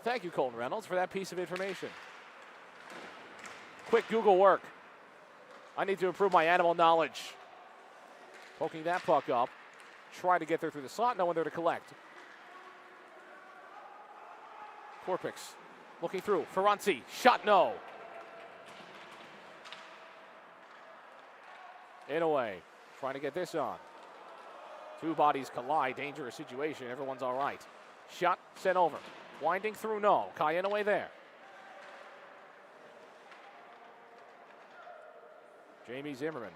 A: Thank you, Colton Reynolds, for that piece of information. Quick Google work. I need to improve my animal knowledge. Poking that puck up. Try to get there through the slot. No one there to collect. Korpix looking through. Ferranti. Shot no. Inouye trying to get this on. Two bodies collide. Dangerous situation. Everyone's all right. Shot sent over. Winding through no. Kai Inouye there. Jamie Zimmerman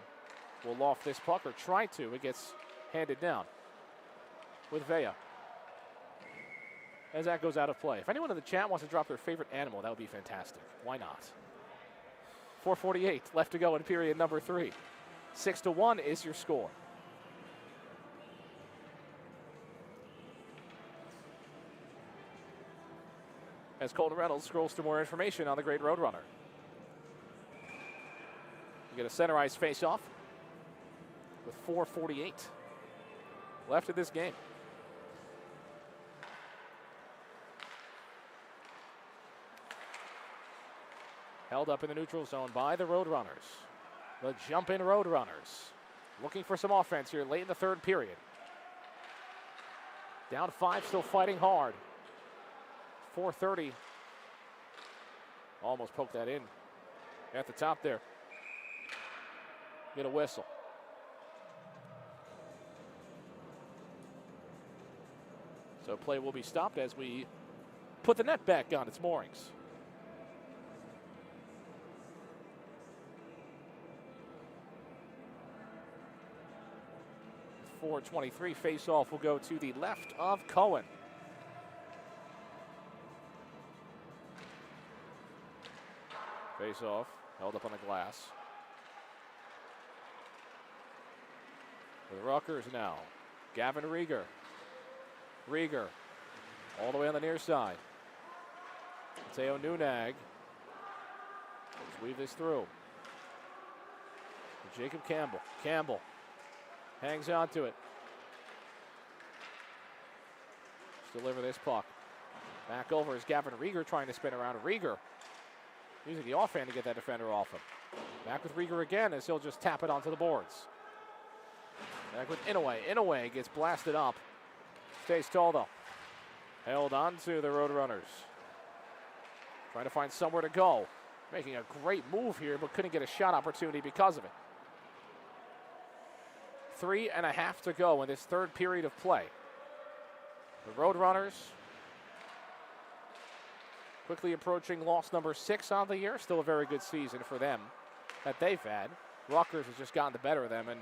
A: will loft this puck, or try to. It gets handed down with Vea. As that goes out of play. If anyone in the chat wants to drop their favorite animal, that would be fantastic. Why not? 4:48 left to go in period number 3. 6-1 is your score. As Colton Reynolds scrolls through more information on the great Roadrunner. We get a center ice face-off with 4:48 left in this game. Held up in the neutral zone by the Roadrunners. The jump-in Roadrunners looking for some offense here late in the third period. Down 5, still fighting hard. 4:30. Almost poked that in at the top there. Get a whistle. So play will be stopped as we put the net back on its moorings. .423 face-off will go to the left of Cohen. Face-off held up on the glass. For the Rutgers now, Gavin Rieger. Rieger all the way on the near side. Mateo Nunag. Let's weave this through. Jacob Campbell. Campbell hangs on to it. Just deliver this puck. Back over is Gavin Rieger trying to spin around. Rieger using the offhand to get that defender off him. Back with Rieger again as he'll just tap it onto the boards. Back with Inouye. Inouye gets blasted up. Stays tall though. Held on to the Roadrunners. Trying to find somewhere to go. Making a great move here, but couldn't get a shot opportunity because of it. 3.5 to go in this third period of play. The Roadrunners quickly approaching loss number 6 on the year. Still a very good season for them that they've had. Rutgers has just gotten the better of them, and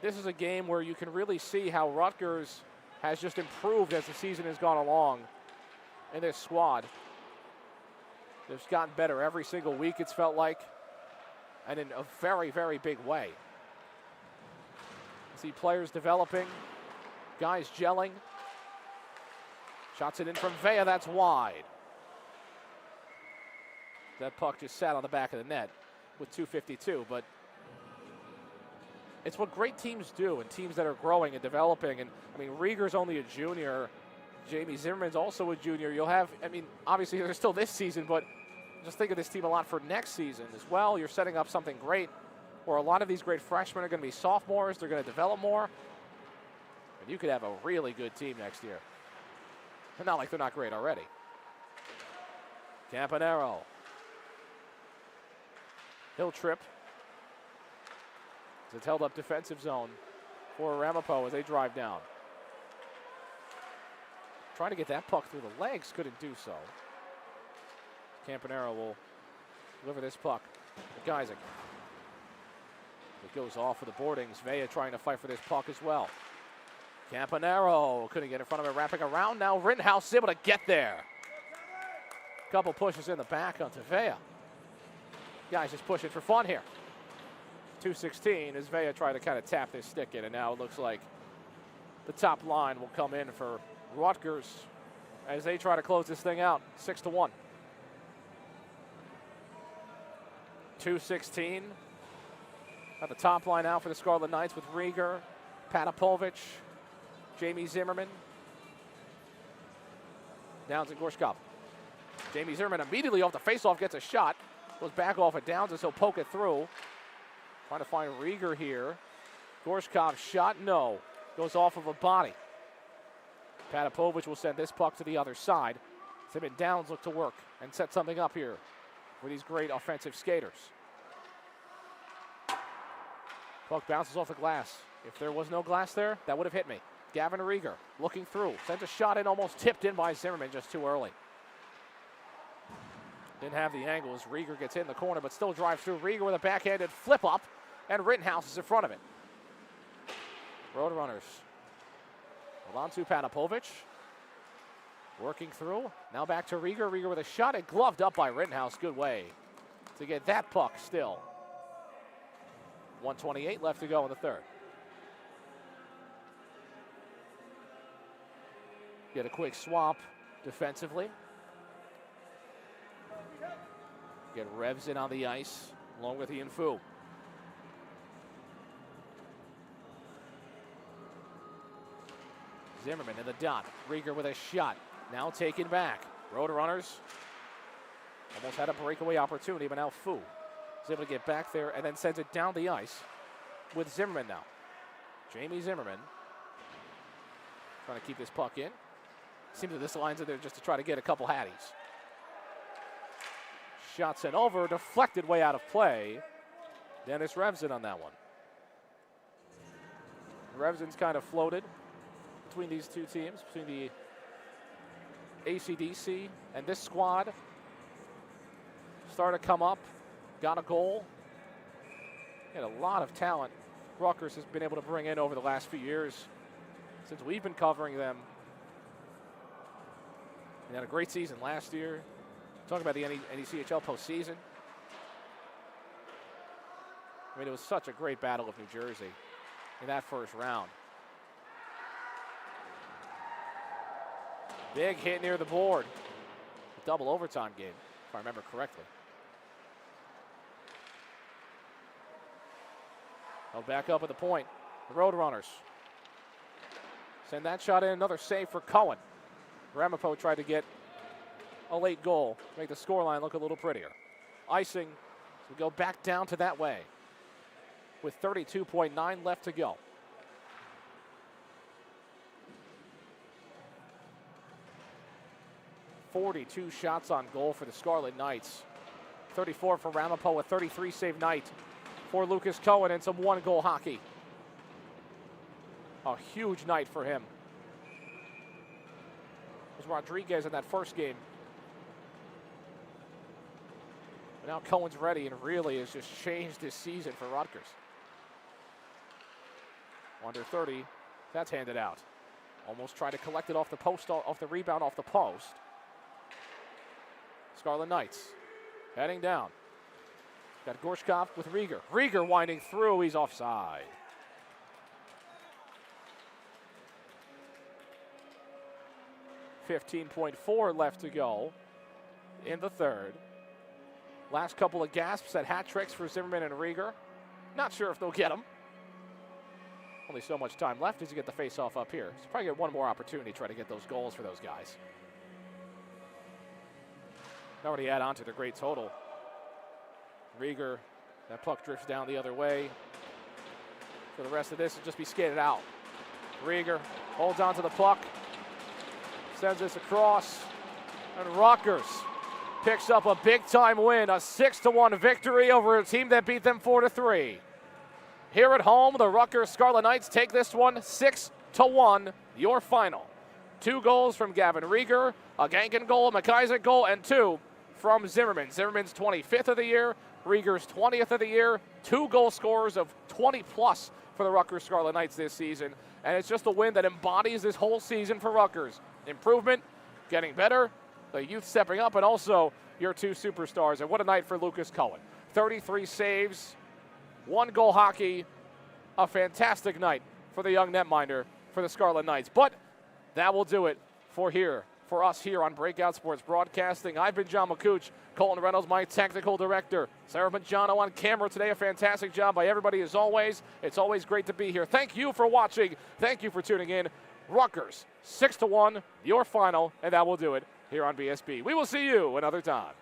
A: this is a game where you can really see how Rutgers has just improved as the season has gone along in this squad. They've gotten better every single week, it's felt like, and in a very, very big way. See players developing, guys gelling. Shots it in from Vea, that's wide. That puck just sat on the back of the net with 2:52, but it's what great teams do, and teams that are growing and developing. And I mean, Rieger's only a junior. Jamie Zimmerman's also a junior. You'll have, I mean, obviously they're still this season, but just think of this team a lot for next season as well. You're setting up something great where a lot of these great freshmen are going to be sophomores. They're going to develop more. And you could have a really good team next year. But not like they're not great already. Campanaro. He'll trip. It's held up defensive zone for Ramapo as they drive down. Trying to get that puck through the legs, couldn't do so. Campanaro will deliver this puck to Geising. It goes off of the boardings. Vea trying to fight for this puck as well. Campanaro couldn't get in front of it, wrapping around. Now Rittenhouse is able to get there. Couple pushes in the back onto Vea. Guys just pushing for fun here. 2:16 as Vea tried to kind of tap this stick in, and now it looks like the top line will come in for Rutgers as they try to close this thing out. 6-1. 2:16. At the top line now for the Scarlet Knights with Rieger, Patapovich, Jamie Zimmerman. Downs and Gorshkop. Jamie Zimmerman immediately off the faceoff gets a shot. Goes back off at Downs as he'll poke it through. Trying to find Rieger here. Gorshkov's shot, no. Goes off of a body. Patapovich will send this puck to the other side. Tim Downs look to work and set something up here for these great offensive skaters. Puck bounces off the glass. If there was no glass there, that would have hit me. Gavin Rieger looking through. Sends a shot in, almost tipped in by Zimmerman just too early. Didn't have the angle as Rieger gets in the corner, but still drives through. Rieger with a backhanded flip up, and Rittenhouse is in front of it. Roadrunners. Hold on to Patapovich. Working through. Now back to Rieger. Rieger with a shot and gloved up by Rittenhouse. Good way to get that puck still. 1:28 left to go in the third. Get a quick swap defensively. Get Revs in on the ice along with Ian Fu. Zimmerman in the dot. Rieger with a shot. Now taken back. Roadrunners almost had a breakaway opportunity, but now Fu is able to get back there and then sends it down the ice with Zimmerman now. Jamie Zimmerman trying to keep this puck in. Seems that this line's in there just to try to get a couple hatties. Shot sent over, deflected way out of play. Dennis Revson on that one. Revson's kind of floated between these two teams, between the ACDC and this squad. Started to come up, got a goal. Had a lot of talent Rutgers has been able to bring in over the last few years since we've been covering them. They had a great season last year. Talking about the ACHA postseason. I mean, it was such a great battle of New Jersey in that first round. Big hit near the board. A double overtime game, if I remember correctly. Held back up at the point. The Roadrunners send that shot in. Another save for Cohen. Ramapo tried to get a late goal to make the scoreline look a little prettier. Icing, so we go back down to that way with 32.9 left to go. .42 shots on goal for the Scarlet Knights. 34 for Ramapo, a 33 save night for Lucas Cohen, and some one-goal hockey. A huge night for him. It was Rodriguez in that first game. But now Cohen's ready and really has just changed this season for Rutgers. Under 30, that's handed out. Almost tried to collect it off the post, off the rebound, off the post. Scarlet Knights heading down. Got Gorshkov with Rieger. Rieger winding through, he's offside. .4 left to go in the third. Last couple of gasps at hat tricks for Zimmerman and Rieger. Not sure if they'll get them. Only so much time left as you get the face-off up here. So probably get one more opportunity to try to get those goals for those guys. Already add on to the great total. Rieger, that puck drifts down the other way. For the rest of this, it'll just be skated out. Rieger holds on to the puck. Sends this across, and Rutgers picks up a big-time win, a 6-1 victory over a team that beat them 4-3. Here at home, the Rutgers Scarlet Knights take this one 6-1, your final. 2 goals from Gavin Rieger, a Gankin goal, a McIsaac goal, and 2 from Zimmerman. Zimmerman's 25th of the year, Rieger's 20th of the year, 2 goal scorers of 20-plus for the Rutgers Scarlet Knights this season, and it's just a win that embodies this whole season for Rutgers. Improvement, getting better, the youth stepping up, and also your 2 superstars. And what a night for Lucas Cohen. 33 saves, 1-goal hockey, a fantastic night for the young netminder for the Scarlet Knights. But that will do it for us here on Breakout Sports Broadcasting. I've been John McCooch, Colton Reynolds, my technical director. Sarah Mangiano on camera today. A fantastic job by everybody as always. It's always great to be here. Thank you for watching. Thank you for tuning in. Rutgers, 6-1, your final, and that will do it here on BSB. We will see you another time.